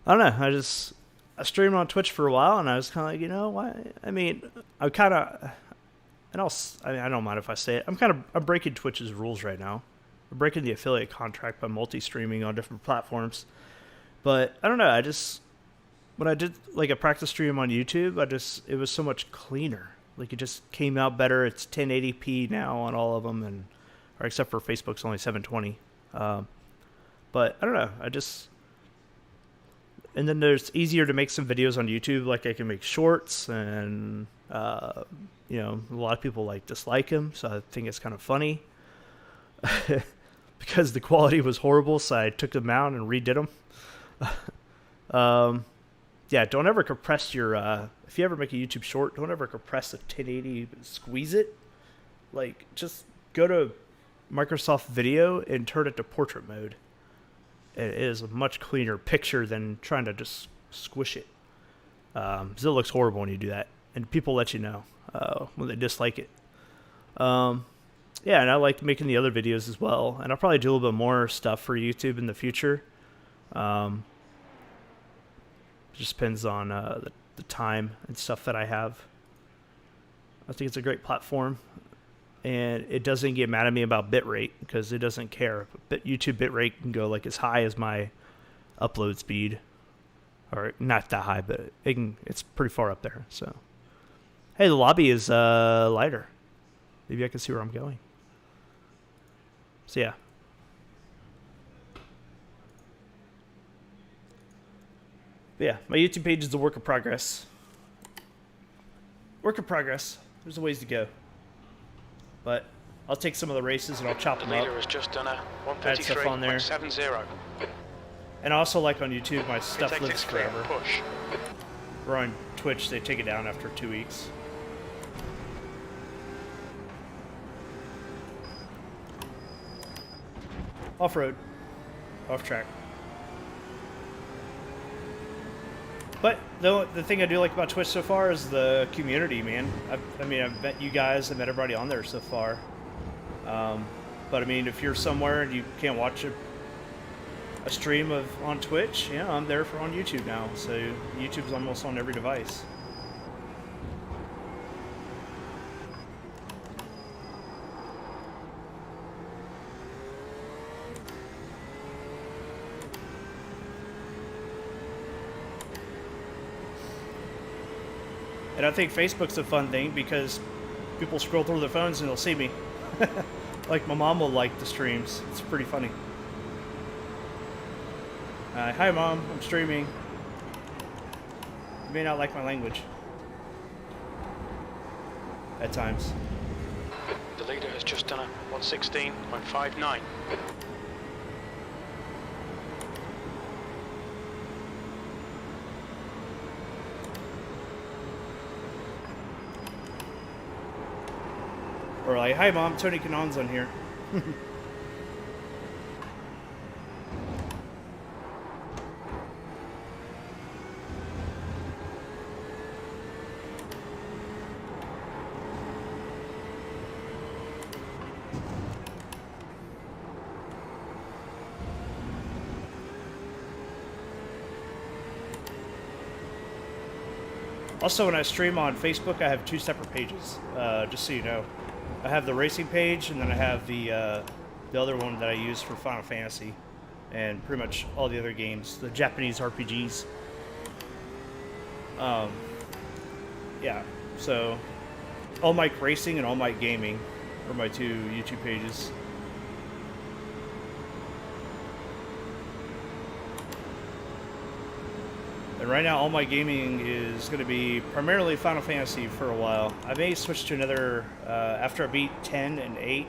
don't know. I streamed on Twitch for a while, and I was kind of like, you know, why? I mean, I'm kind of, and I don't mind if I say it. I'm breaking Twitch's rules right now. I'm breaking the affiliate contract by multi-streaming on different platforms. But I don't know. When I did like a practice stream on YouTube, it was so much cleaner. Like it just came out better. It's 1080p now on all of them, or except for Facebook's only 720. But I don't know. And then there's easier to make some videos on YouTube. Like I can make shorts, and a lot of people dislike them, so I think it's kind of funny. Because the quality was horrible, so I took them out and redid them. Yeah, don't ever compress your. If you ever make a YouTube short, don't ever compress a 1080. Squeeze it. Just go to Microsoft Video and turn it to portrait mode. It is a much cleaner picture than trying to just squish it. Because it looks horrible when you do that, and people let you know when they dislike it. Yeah, and I like making the other videos as well, and I'll probably do a little bit more stuff for YouTube in the future. Just depends on the time and stuff that I have. I think it's a great platform, and it doesn't get mad at me about bitrate because it doesn't care. But YouTube bitrate can go as high as my upload speed, or not that high, but it's pretty far up there. So, hey, the lobby is lighter. Maybe I can see where I'm going. So yeah. But yeah, my YouTube page is a work in progress. Work in progress. There's a ways to go. But I'll take some of the races and I'll chop them up. The leader has just done a Add stuff on there. 133.70. And also, on YouTube, my stuff lives forever. Push. Or on Twitch, they take it down after 2 weeks. Off-road. Off-track. But the thing I do like about Twitch so far is the community, man. I've met you guys, I've met everybody on there so far. But if you're somewhere and you can't watch a stream on Twitch, yeah, I'm there on YouTube now. So YouTube's almost on every device. And I think Facebook's a fun thing because people scroll through their phones and they'll see me. My mom will like the streams. It's pretty funny. Hi, Mom. I'm streaming. You may not like my language. At times. The leader has just done a 116.59. Or hi Mom, Tony Kanon's on here. Also, when I stream on Facebook, I have 2 separate pages, just so you know. I have the racing page, and then I have the other one that I use for Final Fantasy, and pretty much all the other games, the Japanese RPGs. Yeah, so All Mic Racing and All Mic Gaming. for my 2 YouTube pages. And right now, all my gaming is going to be primarily Final Fantasy for a while. I may switch to another, after I beat 10 and 8,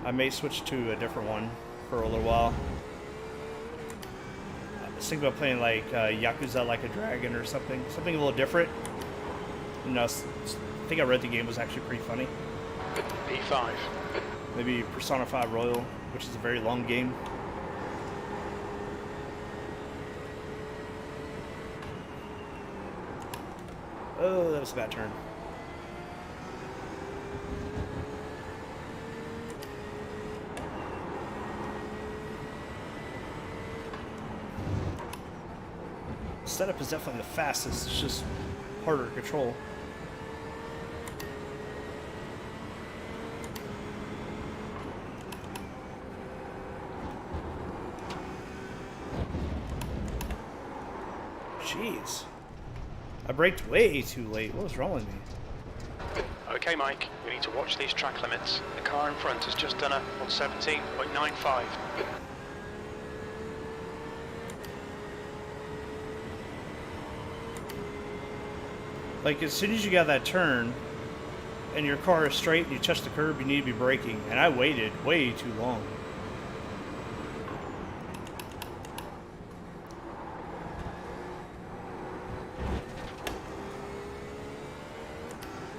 I may switch to a different one for a little while. I was thinking about playing like Yakuza Like a Dragon or something. Something a little different. You know, I think I read the game was actually pretty funny. P5. Maybe Persona 5 Royal, which is a very long game. Oh, that was a bad turn. Setup is definitely the fastest, it's just harder to control. Jeez. I braked way too late. What was wrong with me? Okay, Mike, we need to watch these track limits. The car in front has just done a 117.95. Like, as soon as you got that turn, and your car is straight and you touch the curb, you need to be braking. And I waited way too long.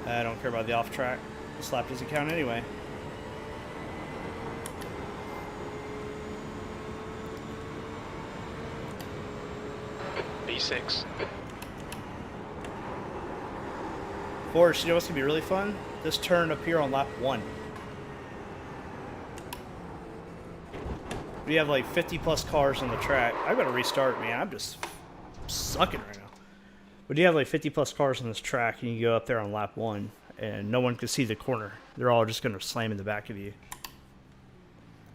I don't care about the off track. The slap doesn't count anyway. B6. Forrest, you know what's going to be really fun? This turn up here on lap 1. We have like 50 plus cars on the track. I gotta restart, man. I'm just sucking right now. But you have like 50 plus cars on this track, and you go up there on lap 1, and no one can see the corner. They're all just gonna slam in the back of you.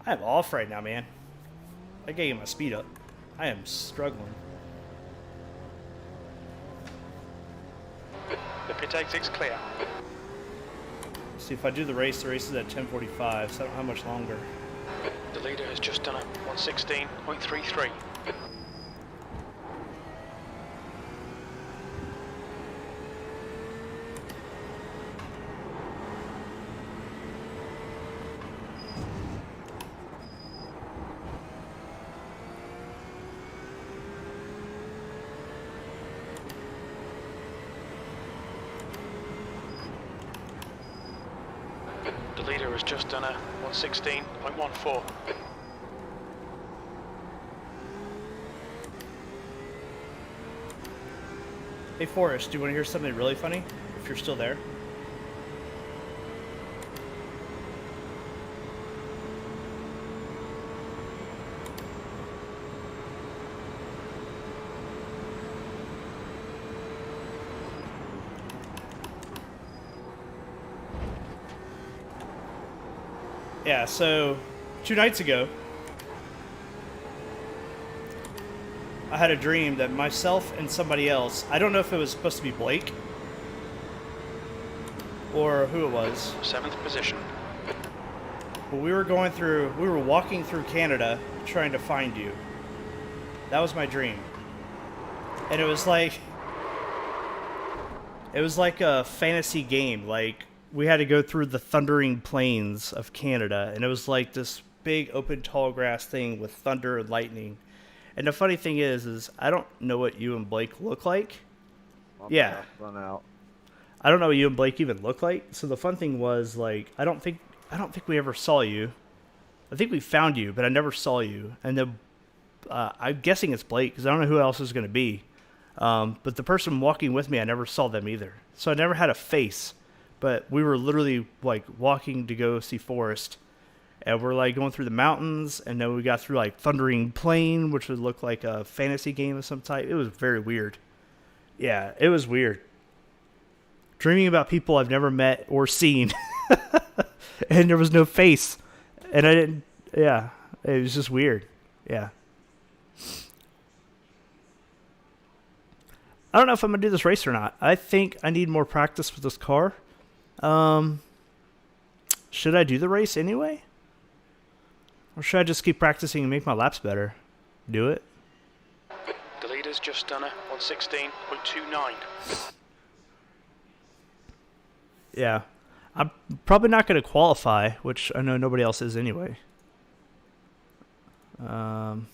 I am off right now, man. I gotta get my speed up. I am struggling. The pit exit's clear. See, if I do the race is at 10:45, so I don't have much longer. The leader has just done a 116.33. The leader has just done a 116.14. Hey Forrest, do you want to hear something really funny? If you're still there. Yeah, so 2 nights ago, I had a dream that myself and somebody else, I don't know if it was supposed to be Blake or who it was, 7th position. but we were walking through Canada trying to find you. That was my dream. And it was like a fantasy game. Like, we had to go through the thundering plains of Canada, and it was like this big open tall grass thing with thunder and lightning. And the funny thing is I don't know what you and Blake look like. Yeah. Run out. I don't know what you and Blake even look like. So the fun thing was, like, I don't think we ever saw you. I think we found you, but I never saw you. And then I'm guessing it's Blake because I don't know who else is going to be. But the person walking with me, I never saw them either. So I never had a face. But we were literally like walking to go see Forrest. And we're like going through the mountains, and then we got through like Thundering Plain, which would look like a fantasy game of some type. It was very weird. Yeah, it was weird. Dreaming about people I've never met or seen. And there was no face. And I didn't, yeah, it was just weird. Yeah. I don't know if I'm going to do this race or not. I think I need more practice with this car. Should I do the race anyway? Or should I just keep practicing and make my laps better? Do it? The leader's just done a 1:16.29. Yeah. I'm probably not going to qualify, which I know nobody else is anyway. Um...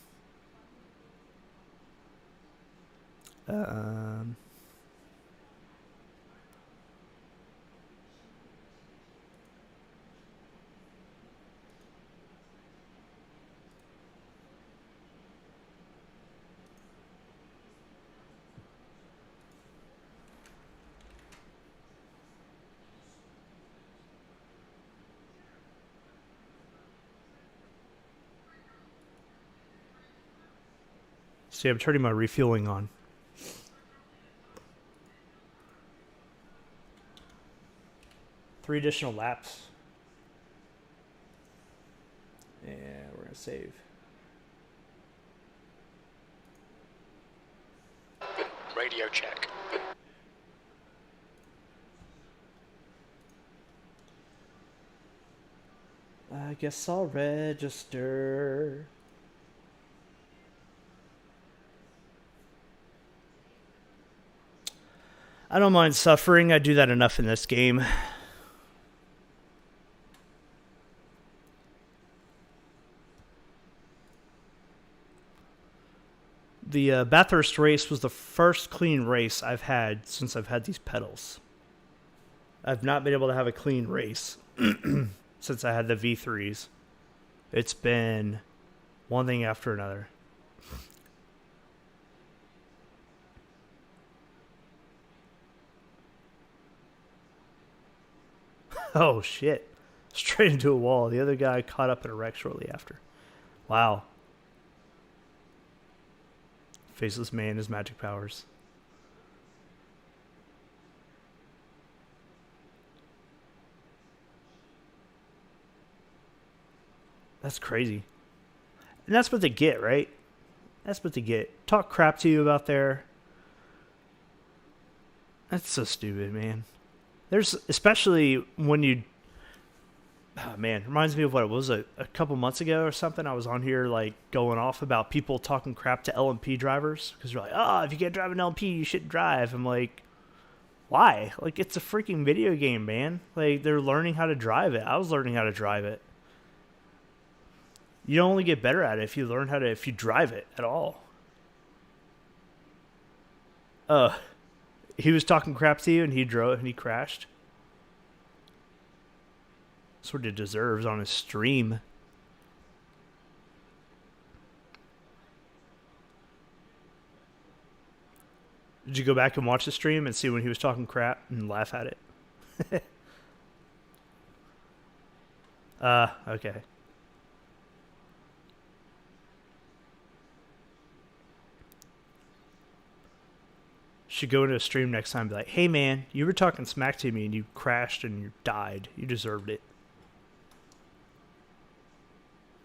See, I'm turning my refueling on. Three additional laps. And we're going to save. Radio check. I guess I'll register. I don't mind suffering. I do that enough in this game. The Bathurst race was the first clean race I've had since I've had these pedals. I've not been able to have a clean race since I had the V3s. It's been one thing after another. Oh, shit. Straight into a wall. The other guy caught up in a wreck shortly after. Wow. Faceless man, his magic powers. That's crazy. And that's what they get, right? That's what they get. Talk crap to you about there. That's so stupid, man. There's, especially when you, oh man, reminds me of what it was a couple months ago or something. I was on here like going off about people talking crap to LMP drivers because they're like, oh, if you can't drive an LMP, you shouldn't drive. I'm like, why? Like, it's a freaking video game, man. Like, they're learning how to drive it. I was learning how to drive it. You only get better at it if you learn how to, if you drive it at all. He was talking crap to you and he drove and he crashed. That's what he deserves on his stream. Did you go back and watch the stream and see when he was talking crap and laugh at it? Okay. Should go into a stream next time and be like, hey man, you were talking smack to me and you crashed and you died. You deserved it.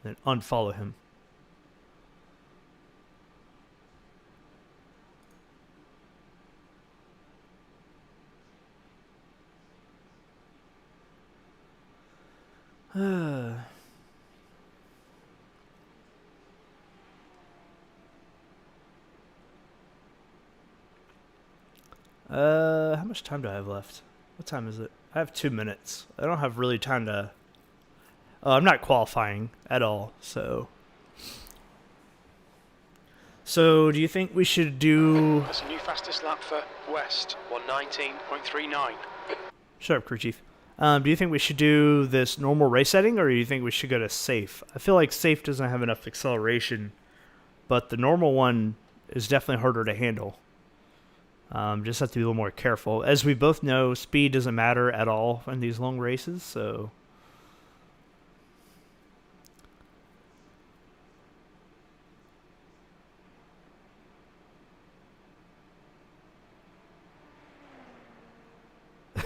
Then unfollow him. How much time do I have left? What time is it? I have 2 minutes. I don't have really time to... Oh, I'm not qualifying at all, so... So, do you think we should do... That's a new fastest lap for West, 1:19.39. Shut up, crew chief. Do you think we should do this normal race setting, or do you think we should go to safe? I feel like safe doesn't have enough acceleration, but the normal one is definitely harder to handle. Just have to be a little more careful. As we both know, speed doesn't matter at all in these long races, so...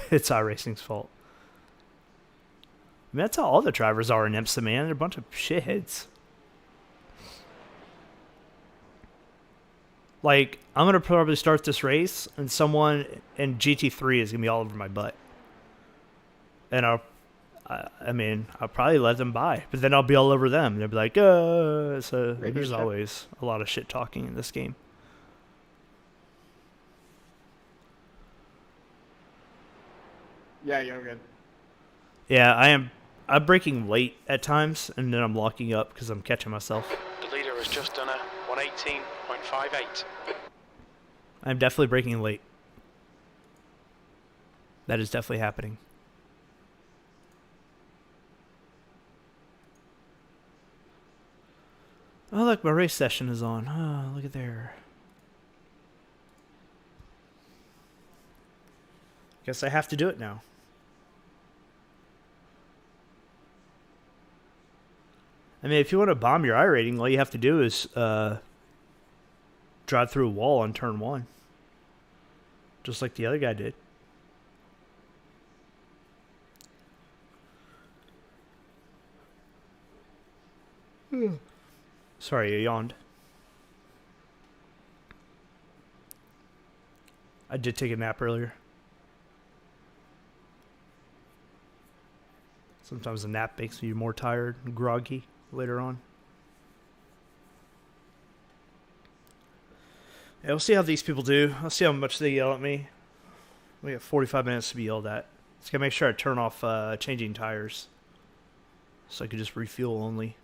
It's iRacing's fault. I mean, that's how all the drivers are in IMSA, man. They're a bunch of shitheads. Like, I'm going to probably start this race, and someone in GT3 is going to be all over my butt. And I mean, I'll probably let them by, but then I'll be all over them. They'll be like, so Radio there's check. always a lot of shit talking in this game. Yeah, you're good. Yeah, I'm braking late at times, and then I'm locking up because I'm catching myself. The leader has just done a 118.58. I'm definitely braking late. That is definitely happening. Oh, look, my race session is on. Oh, look at there. Guess I have to do it now. I mean, if you want to bomb your iRating, all you have to do is drive through a wall on turn 1. Just like the other guy did. Sorry, I yawned. I did take a nap earlier. Sometimes a nap makes you more tired and groggy later on. Yeah, we'll see how these people do. I'll see how much they yell at me. We got 45 minutes to be yelled at. Just gotta make sure I turn off changing tires, so I can just refuel only.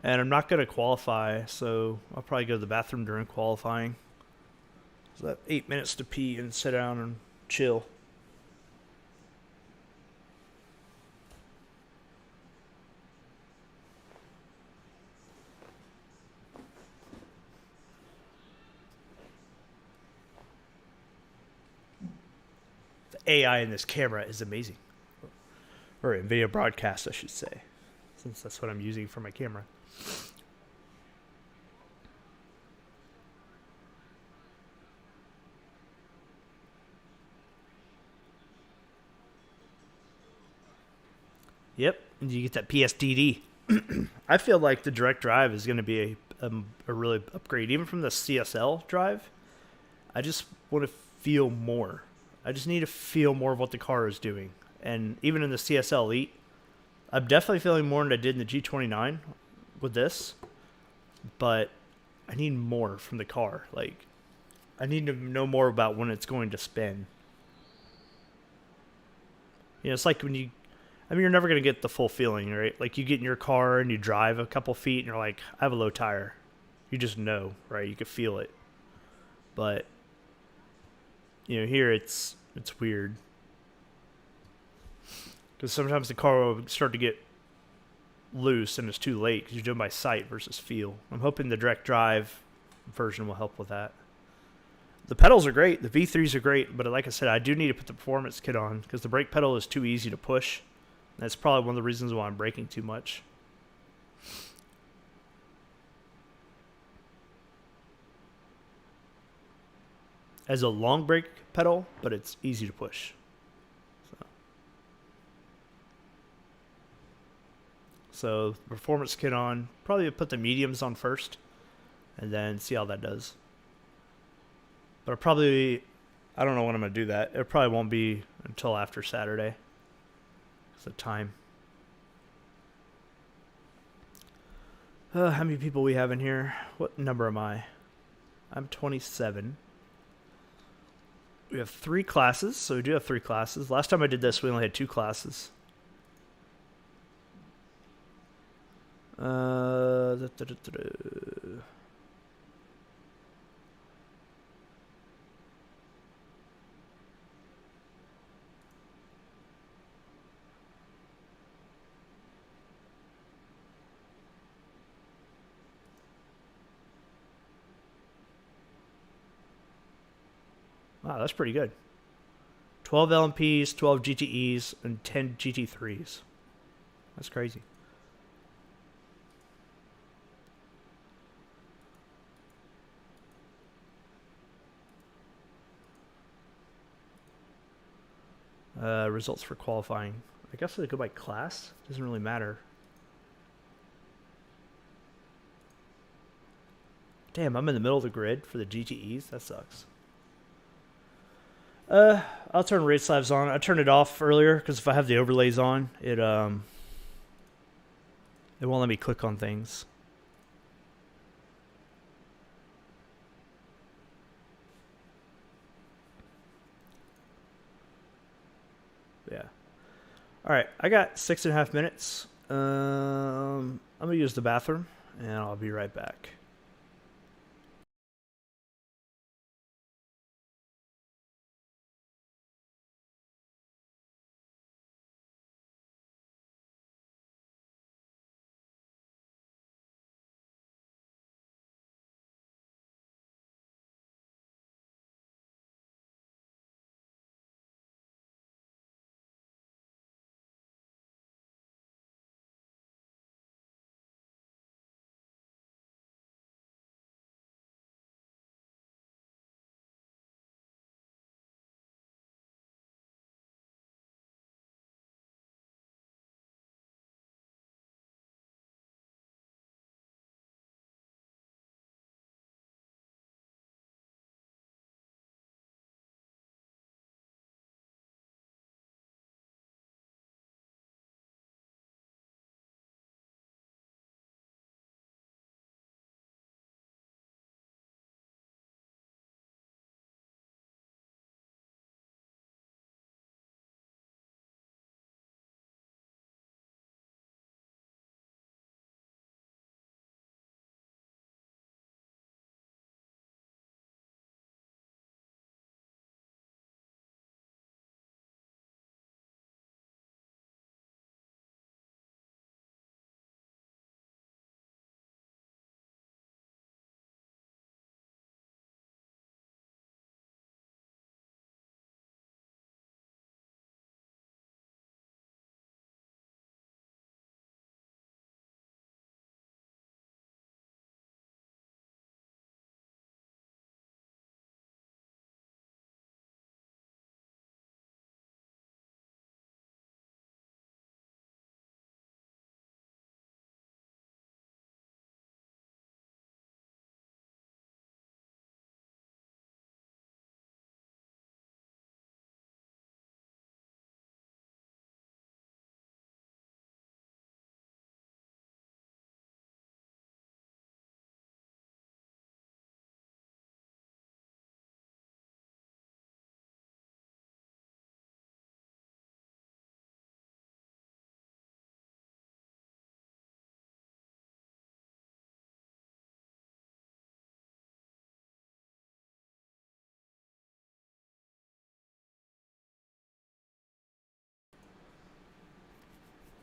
And I'm not gonna qualify, so I'll probably go to the bathroom during qualifying. So that 8 minutes to pee and sit down and chill. The AI in this camera is amazing. Or in video broadcast, I should say, since that's what I'm using for my camera. Yep, and you get that PSDD. I feel like the direct drive is going to be a really upgrade, even from the CSL drive. I just want to feel more. I just need to feel more of what the car is doing. And even in the CSL Elite, I'm definitely feeling more than I did in the G29 with this. But I need more from the car. Like, I need to know more about when it's going to spin. You know, it's like when you... I mean, you're never going to get the full feeling, right? Like, you get in your car and you drive a couple feet and you're like, I have a low tire. You just know, right? You can feel it. But, you know, here it's weird. Because sometimes the car will start to get loose and it's too late because you're doing by sight versus feel. I'm hoping the direct drive version will help with that. The pedals are great. The V3s are great. But like I said, I do need to put the performance kit on because the brake pedal is too easy to push. That's probably one of the reasons why I'm braking too much. As a long brake pedal, but it's easy to push. So performance kit on. Probably put the mediums on first, and then see how that does. But I don't know when I'm gonna do that. It probably won't be until after Saturday. The time. How many people we have in here? What number am I? I'm 27. We have 3 classes, so we do have 3 classes. Last time I did this, we only had 2 classes. Wow, that's pretty good. 12 LMPs, 12 GTEs, and 10 GT3s. That's crazy. Results for qualifying. I guess they go by class. Doesn't really matter. Damn, I'm in the middle of the grid for the GTEs. That sucks. I'll turn race labs on. I turned it off earlier because if I have the overlays on, it won't let me click on things. Yeah. All right, I got 6.5 minutes. I'm gonna use the bathroom, and I'll be right back.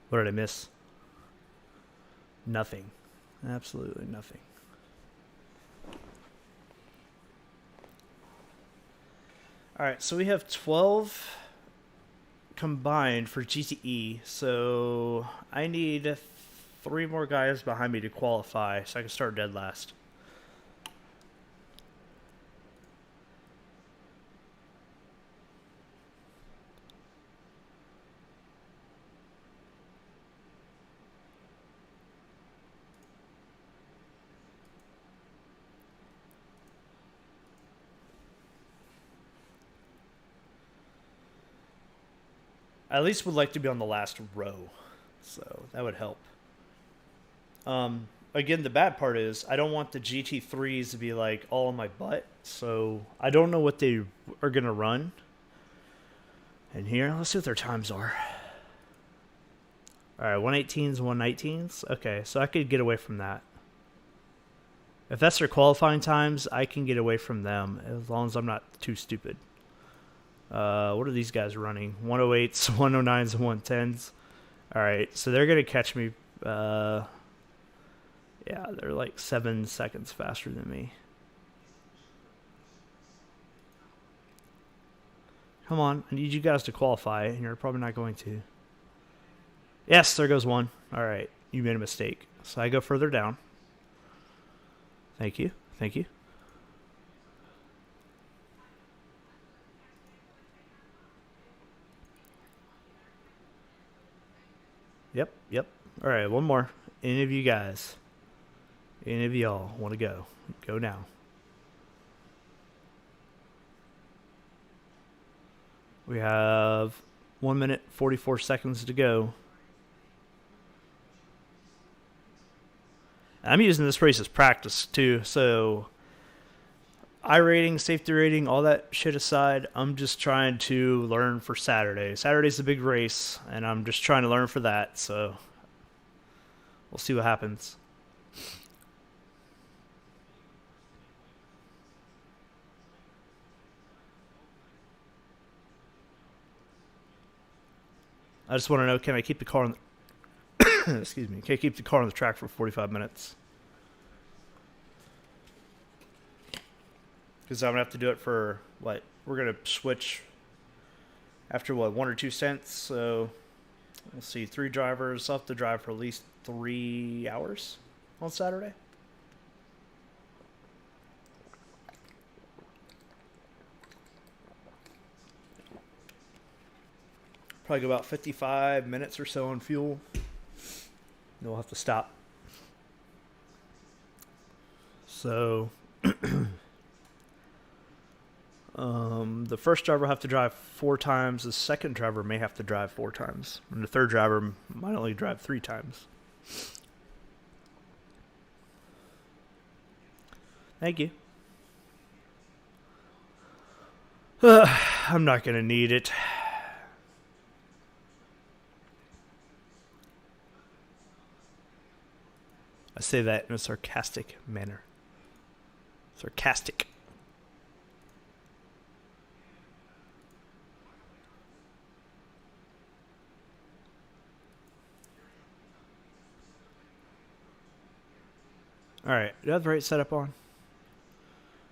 What did I miss? Nothing. Absolutely nothing. All right, so we have 12 combined for GTE, so I need 3 more guys behind me to qualify so I can start dead last. I at least would like to be on the last row, so that would help. Again, the bad part is I don't want the GT3s to be like all on my butt, so I don't know what they are gonna run. And here, let's see what their times are. All right, 118s, 119s. Okay, so I could get away from that. If that's their qualifying times, I can get away from them as long as I'm not too stupid. What are these guys running? 108s, 109s, and 110s. All right, so they're gonna catch me. Yeah, they're like 7 seconds faster than me. Come on, I need you guys to qualify, and you're probably not going to. Yes, there goes one. All right, you made a mistake. So I go further down. Thank you. Thank you. Yep. All right, one more. Any of you guys. Any of y'all want to go? Go now. We have 1 minute 44 seconds to go. I'm using this race as practice too, so I rating, safety rating, all that shit aside, I'm just trying to learn for Saturday. Saturday's a big race, and I'm just trying to learn for that, so we'll see what happens. I just want to know, can I keep the car on the excuse me, can I keep the car on the track for 45 minutes? Because I'm going to have to do it for, what, we're going to switch after, what, 1 or 2 cents? So, let's see, 3 drivers. I'll have to drive for at least 3 hours on Saturday. Probably go about 55 minutes or so on fuel. Then we'll have to stop. So, the first driver will have to drive 4 times. The second driver may have to drive 4 times. And the third driver might only drive 3 times. Thank you. I'm not going to need it. I say that in a sarcastic manner. Sarcastic. Alright, do I have the right setup on?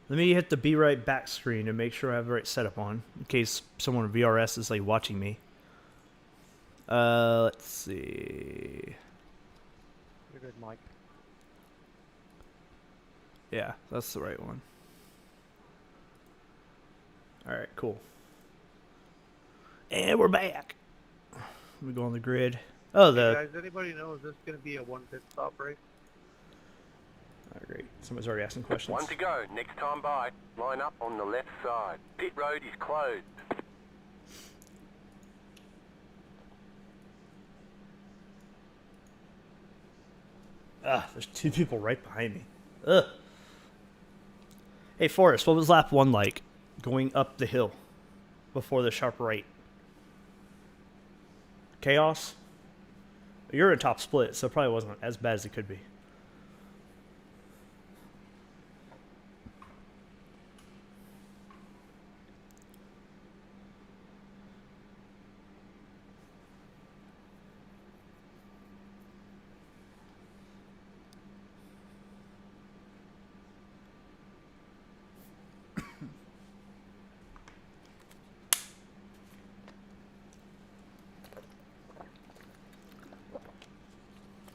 Let me hit the be right back screen and make sure I have the right setup on, in case someone in VRS is like watching me. Let's see. You're good, Mike. Yeah, that's the right one. Alright, cool. And we're back. Let me go on the grid. Oh, Hey guys, anybody know, is this going to be a 1 pit stop race? Oh, great. Somebody's already asking questions. 1 to go. Next time by. Line up on the left side. Pit road is closed. There's 2 people right behind me. Ugh. Hey, Forrest, what was lap 1 like? Going up the hill before the sharp right. Chaos? You're in top split, so it probably wasn't as bad as it could be.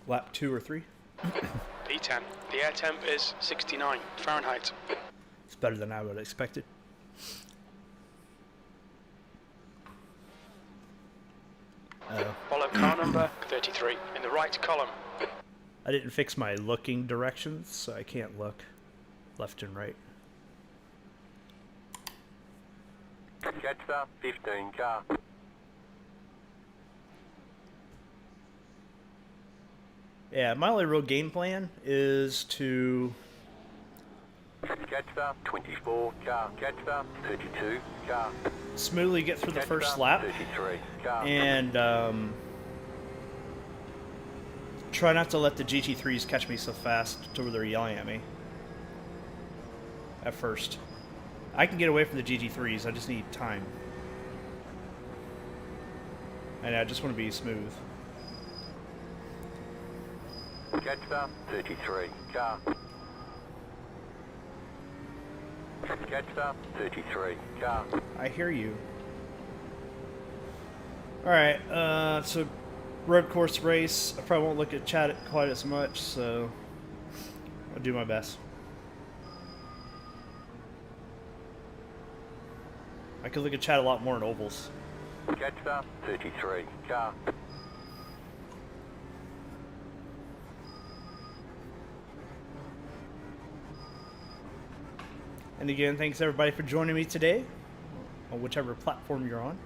Lap 2 or 3? P10. The air temp is 69 Fahrenheit. It's better than I would have expected. Follow car number 33 in the right column. I didn't fix my looking directions, so I can't look left and right. Jetstar, 15 car. Yeah, my only real game plan is to Jetstar, 24 car. Jetstar, 32 car. smoothly get through the first Jetstar, lap 33 car. and try not to let the GT3s catch me so fast to where they're yelling at me at first. I can get away from the GT3s, I just need time. And I just want to be smooth. Jetstar, 33 car. Jetstar, 33 car. I hear you. Alright, it's a road course race. I probably won't look at chat quite as much, so I'll do my best. I could look at chat a lot more in ovals. Jetstar, 33 car. And again, thanks everybody for joining me today, on whichever platform you're on.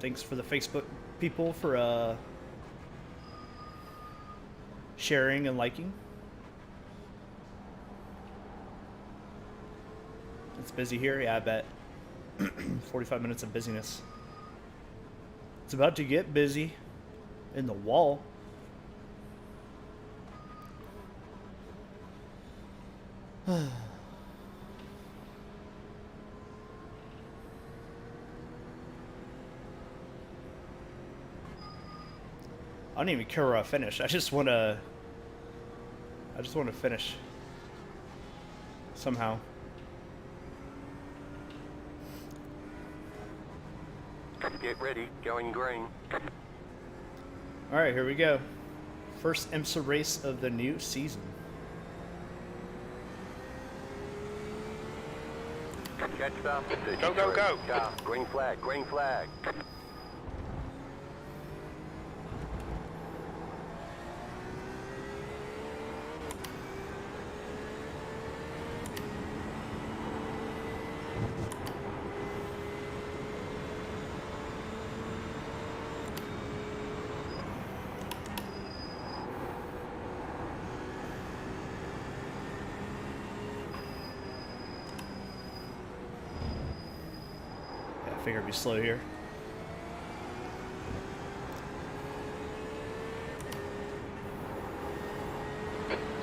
Thanks for the Facebook people for sharing and liking. It's busy here, yeah, I bet. 45 minutes of busyness. It's about to get busy in the wall. I don't even care where I finish. I just want to finish somehow. Get ready, going green. All right, here we go. First IMSA race of the new season. Catch up. Go, go, go. Car. Green flag, green flag. I figure it'd be slow here.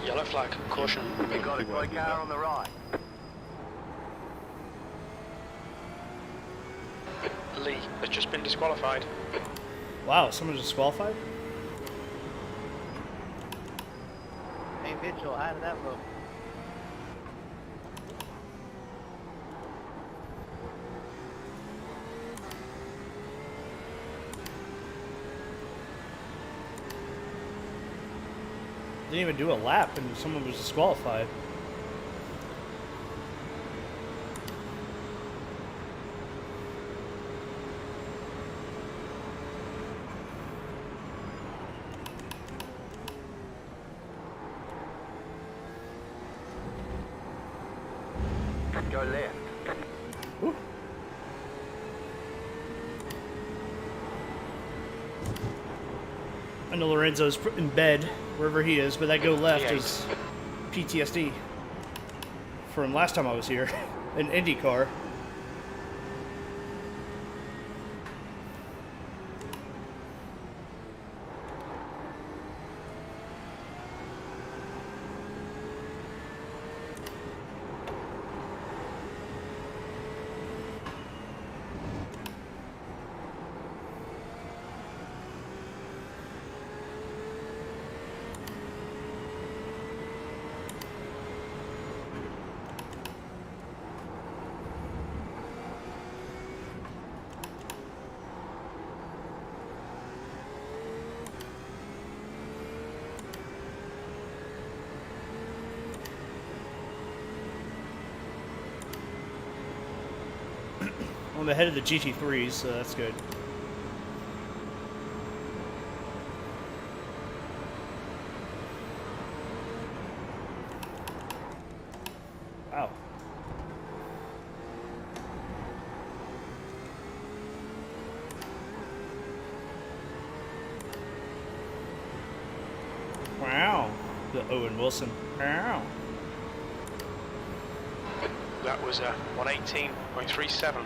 Yellow flag, caution. You got a toy car on the right. Lee has just been disqualified. Wow, someone disqualified? Hey, Mitchell, how did that look? Didn't even do a lap and someone was disqualified. Go left. Woo. I know Lorenzo's in bed, wherever he is, but that go left is PTSD from last time I was here, an Indy car. I'm ahead of the GT3s, so that's good. Wow. Wow. The Owen Wilson. Wow. That was 118.37.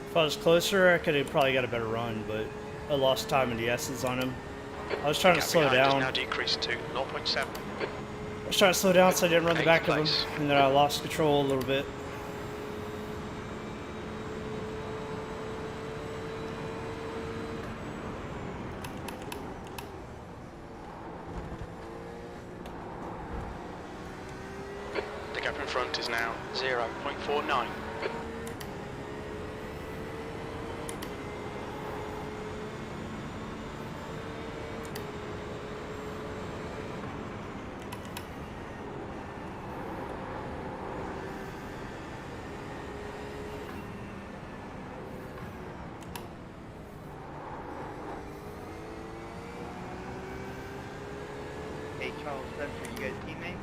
If I was closer, I could have probably got a better run, but I lost time in the S's on him. I was trying to slow down. Now decreased to 0.7. I was trying to slow down so I didn't run the back of him, and then I lost control a little bit. point is now 0.49. Hey, Charles Spencer, you guys teammates?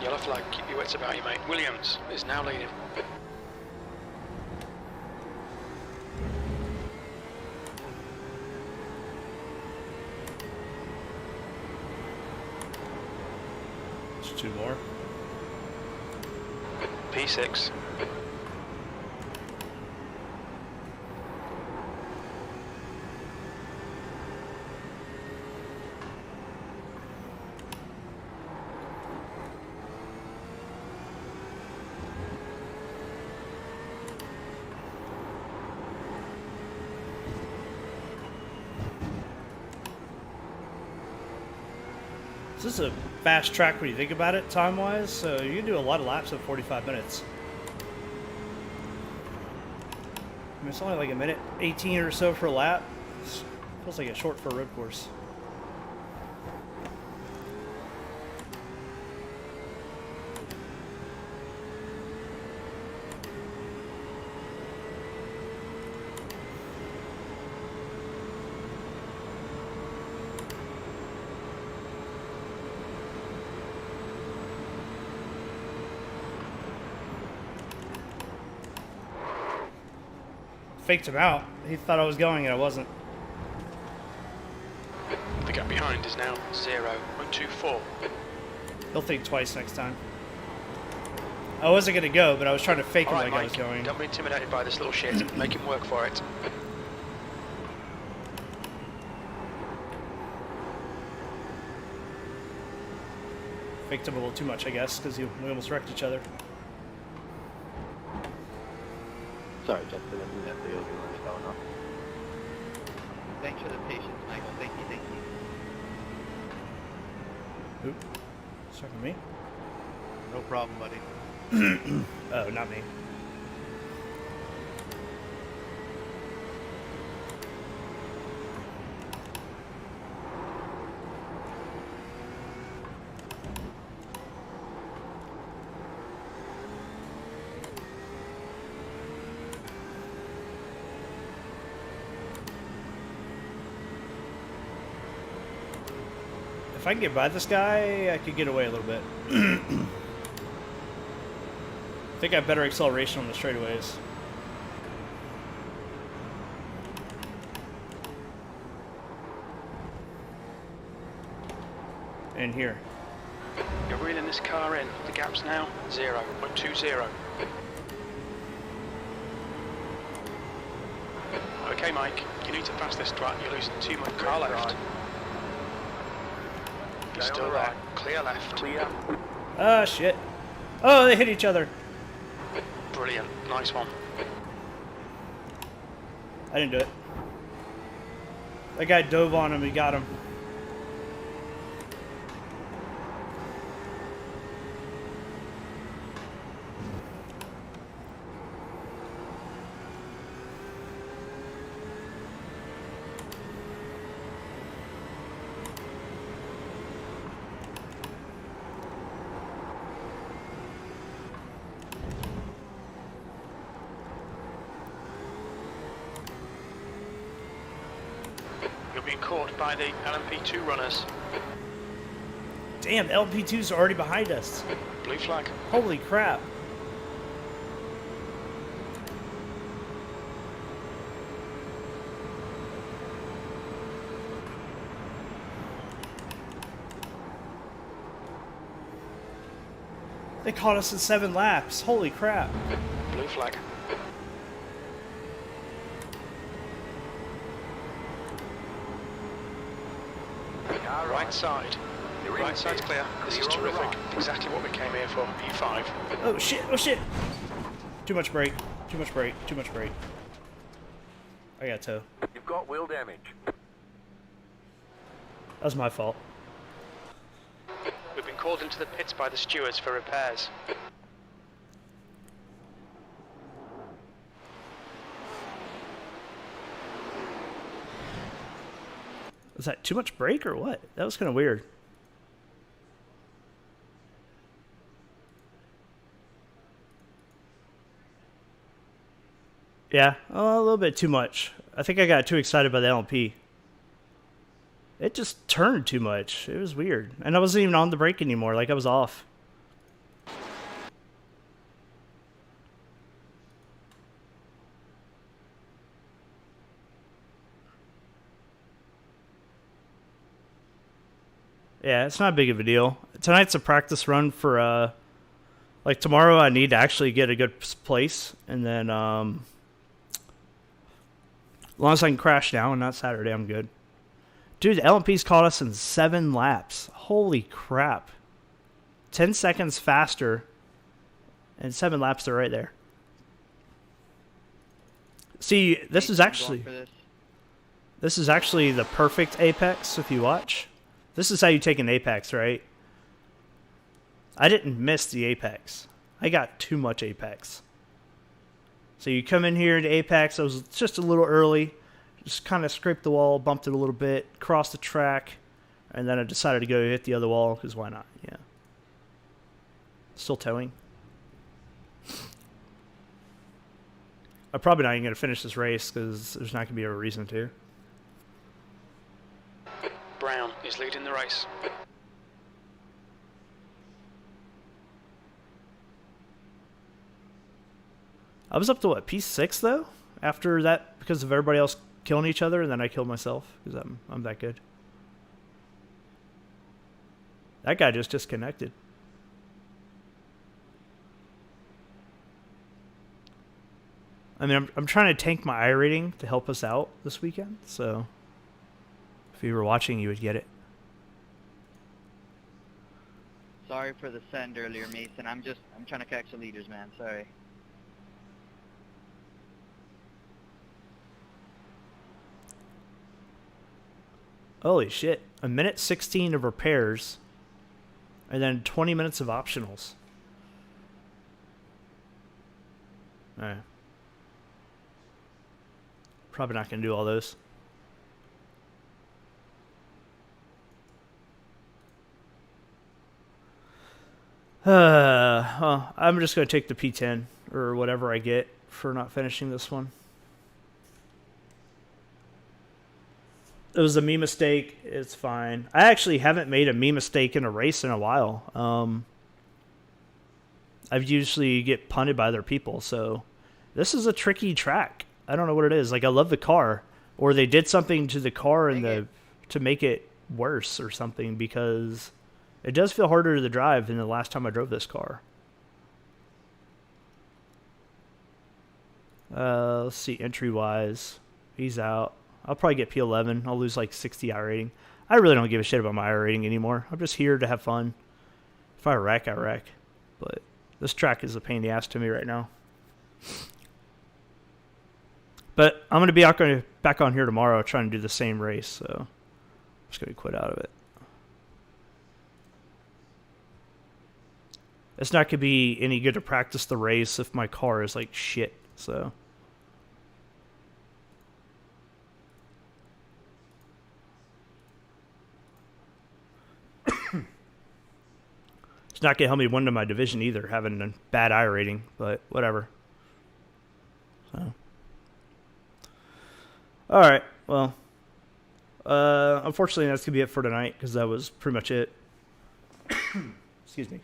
Yellow flag, keep your wits about you, mate. Williams is now leading. Just 2 more. P6. This is a fast track when you think about it, time-wise, so you can do a lot of laps in 45 minutes. I mean, it's only like a minute 18 or so for a lap. It feels like it's short for a road course. Faked him out. He thought I was going and I wasn't. The gap behind is now 0.24. He'll think twice next time. I wasn't going to go, but I was trying to fake him Alright, like I was Mike, going. don't be intimidated by this little shit. Make him work for it. Faked him a little too much, I guess, because we almost wrecked each other. Sorry, Justin, I didn't have to go through what's going on. Thanks for the patience, Michael. Thank you, thank you. Oop. Talking to me? No problem, buddy. Oh, not me. If I can get by this guy, I could get away a little bit. I think I have better acceleration on the straightaways. And here. You're reeling this car in. The gap's now 0.20. Okay, Mike, you need to pass this track. You're losing too much car left. You're Stay on still the there. right. Clear left. Clear. Ah, shit. Oh, they hit each other. Brilliant. Nice one. I didn't do it. That guy dove on him. He got him. You're being caught by the LMP2 runners. Damn, LP2's already behind us. Blue flag. Holy crap. They caught us in 7 laps. Holy crap. Blue flag. Car Right side. You're in Right side's fifth. clear. This is You're on the terrific. right. Exactly what we came here for. E5. Oh shit, oh shit. Too much brake. Too much brake. Too much brake. I got tow. You've got wheel damage. That was my fault. We've been called into the pits by the stewards for repairs. Was that too much brake or what? That was kind of weird. Yeah, a little bit too much. I think I got too excited by the LMP. It just turned too much. It was weird. And I wasn't even on the brake anymore. Like, I was off. Yeah, it's not big of a deal. Tonight's a practice run for, like, tomorrow I need to actually get a good place. And then, as long as I can crash down and not Saturday, I'm good. Dude, the LMP's caught us in 7 laps. Holy crap. 10 seconds faster. And 7 laps, they're right there. See, this is actually... This is actually the perfect apex, if you watch. This is how you take an apex, right? I didn't miss the apex. I got too much apex. So you come in here into apex. I was just a little early. Just kind of scraped the wall, bumped it a little bit, crossed the track, and then I decided to go hit the other wall, because why not? Yeah. Still towing. I'm probably not even going to finish this race, because there's not going to be a reason to. Brown is leading the race. I was up to, what, P6, though? After that, because of everybody else killing each other, and then I killed myself, because I'm that good. That guy just disconnected. I mean, I'm trying to tank my I rating to help us out this weekend, so if you were watching, you would get it. Sorry for the send earlier, Mason. I'm trying to catch the leaders, man. Sorry. Holy shit. 1:16 of repairs, and then 20 minutes of optionals. Alright. Probably not going to do all those. Well, I'm just going to take the P10 or whatever I get for not finishing this one. It was a me mistake. It's fine. I actually haven't made a me mistake in a race in a while. I've usually get punted by other people, so this is a tricky track. I don't know what it is. Like, I love the car, or they did something to the car and to make it worse or something, because it does feel harder to drive than the last time I drove this car. Let's see, entry-wise. He's out. I'll probably get P11. I'll lose like 60 I rating. I really don't give a shit about my I rating anymore. I'm just here to have fun. If I wreck, I wreck. But this track is a pain in the ass to me right now. But I'm going to be back on here tomorrow trying to do the same race, so I'm just going to quit out of it. It's not going to be any good to practice the race if my car is like shit, so... It's not going to help me win to my division either, having a bad I rating, but whatever. So. Alright, well. Unfortunately, that's going to be it for tonight, because that was pretty much it. Excuse me.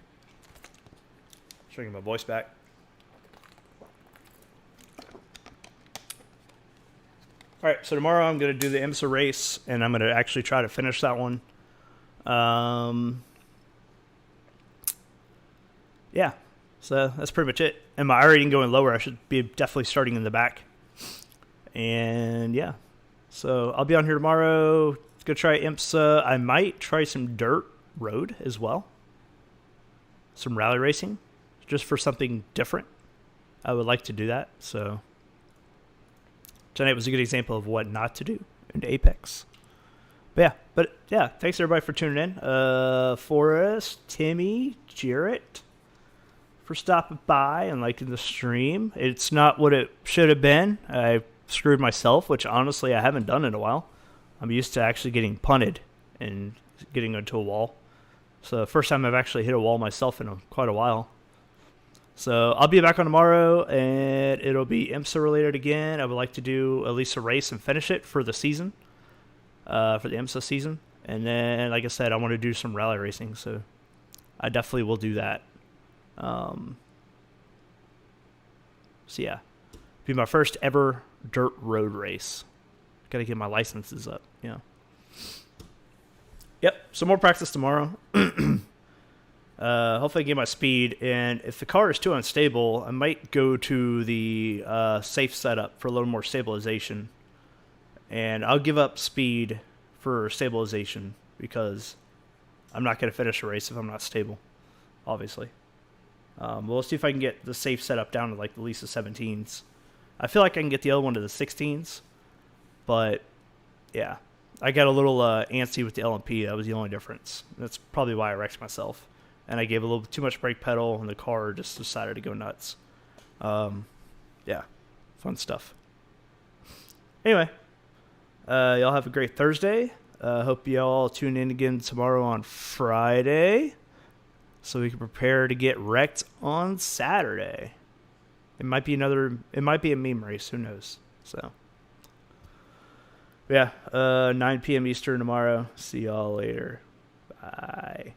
Trying to get my voice back. Alright, so tomorrow I'm going to do the IMSA race, and I'm going to actually try to finish that one. yeah, so that's pretty much it. And my rating going lower, I should be definitely starting in the back. And yeah, so I'll be on here tomorrow. Go try IMSA. I might try some dirt road as well. Some rally racing, just for something different. I would like to do that. So tonight was a good example of what not to do in Apex. But yeah, thanks everybody for tuning in. Forrest, Timmy, Jarrett, for stopping by and liking the stream. It's not what it should have been. I screwed myself, which honestly I haven't done in a while. I'm used to actually getting punted and getting into a wall. So first time I've actually hit a wall myself in quite a while. So I'll be back on tomorrow, and it'll be IMSA related again. I would like to do at least a race and finish it for the season, for the IMSA season. And then, like I said, I want to do some rally racing, so I definitely will do that. So yeah, be my first ever dirt road race. Got to get my licenses up, yeah. Yep, some more practice tomorrow. Hopefully I get my speed, and if the car is too unstable, I might go to the safe setup for a little more stabilization. And I'll give up speed for stabilization because I'm not going to finish a race if I'm not stable, obviously. We'll see if I can get the safe setup down to like at least the 17s. I feel like I can get the other one to the 16s, but yeah. I got a little antsy with the LMP. That was the only difference. That's probably why I wrecked myself. And I gave a little too much brake pedal, and the car just decided to go nuts. Yeah, fun stuff. Anyway, y'all have a great Thursday. Hope y'all tune in again tomorrow on Friday, so we can prepare to get wrecked on Saturday. It might be a meme race. Who knows? So, yeah, 9 p.m. Eastern tomorrow. See y'all later. Bye.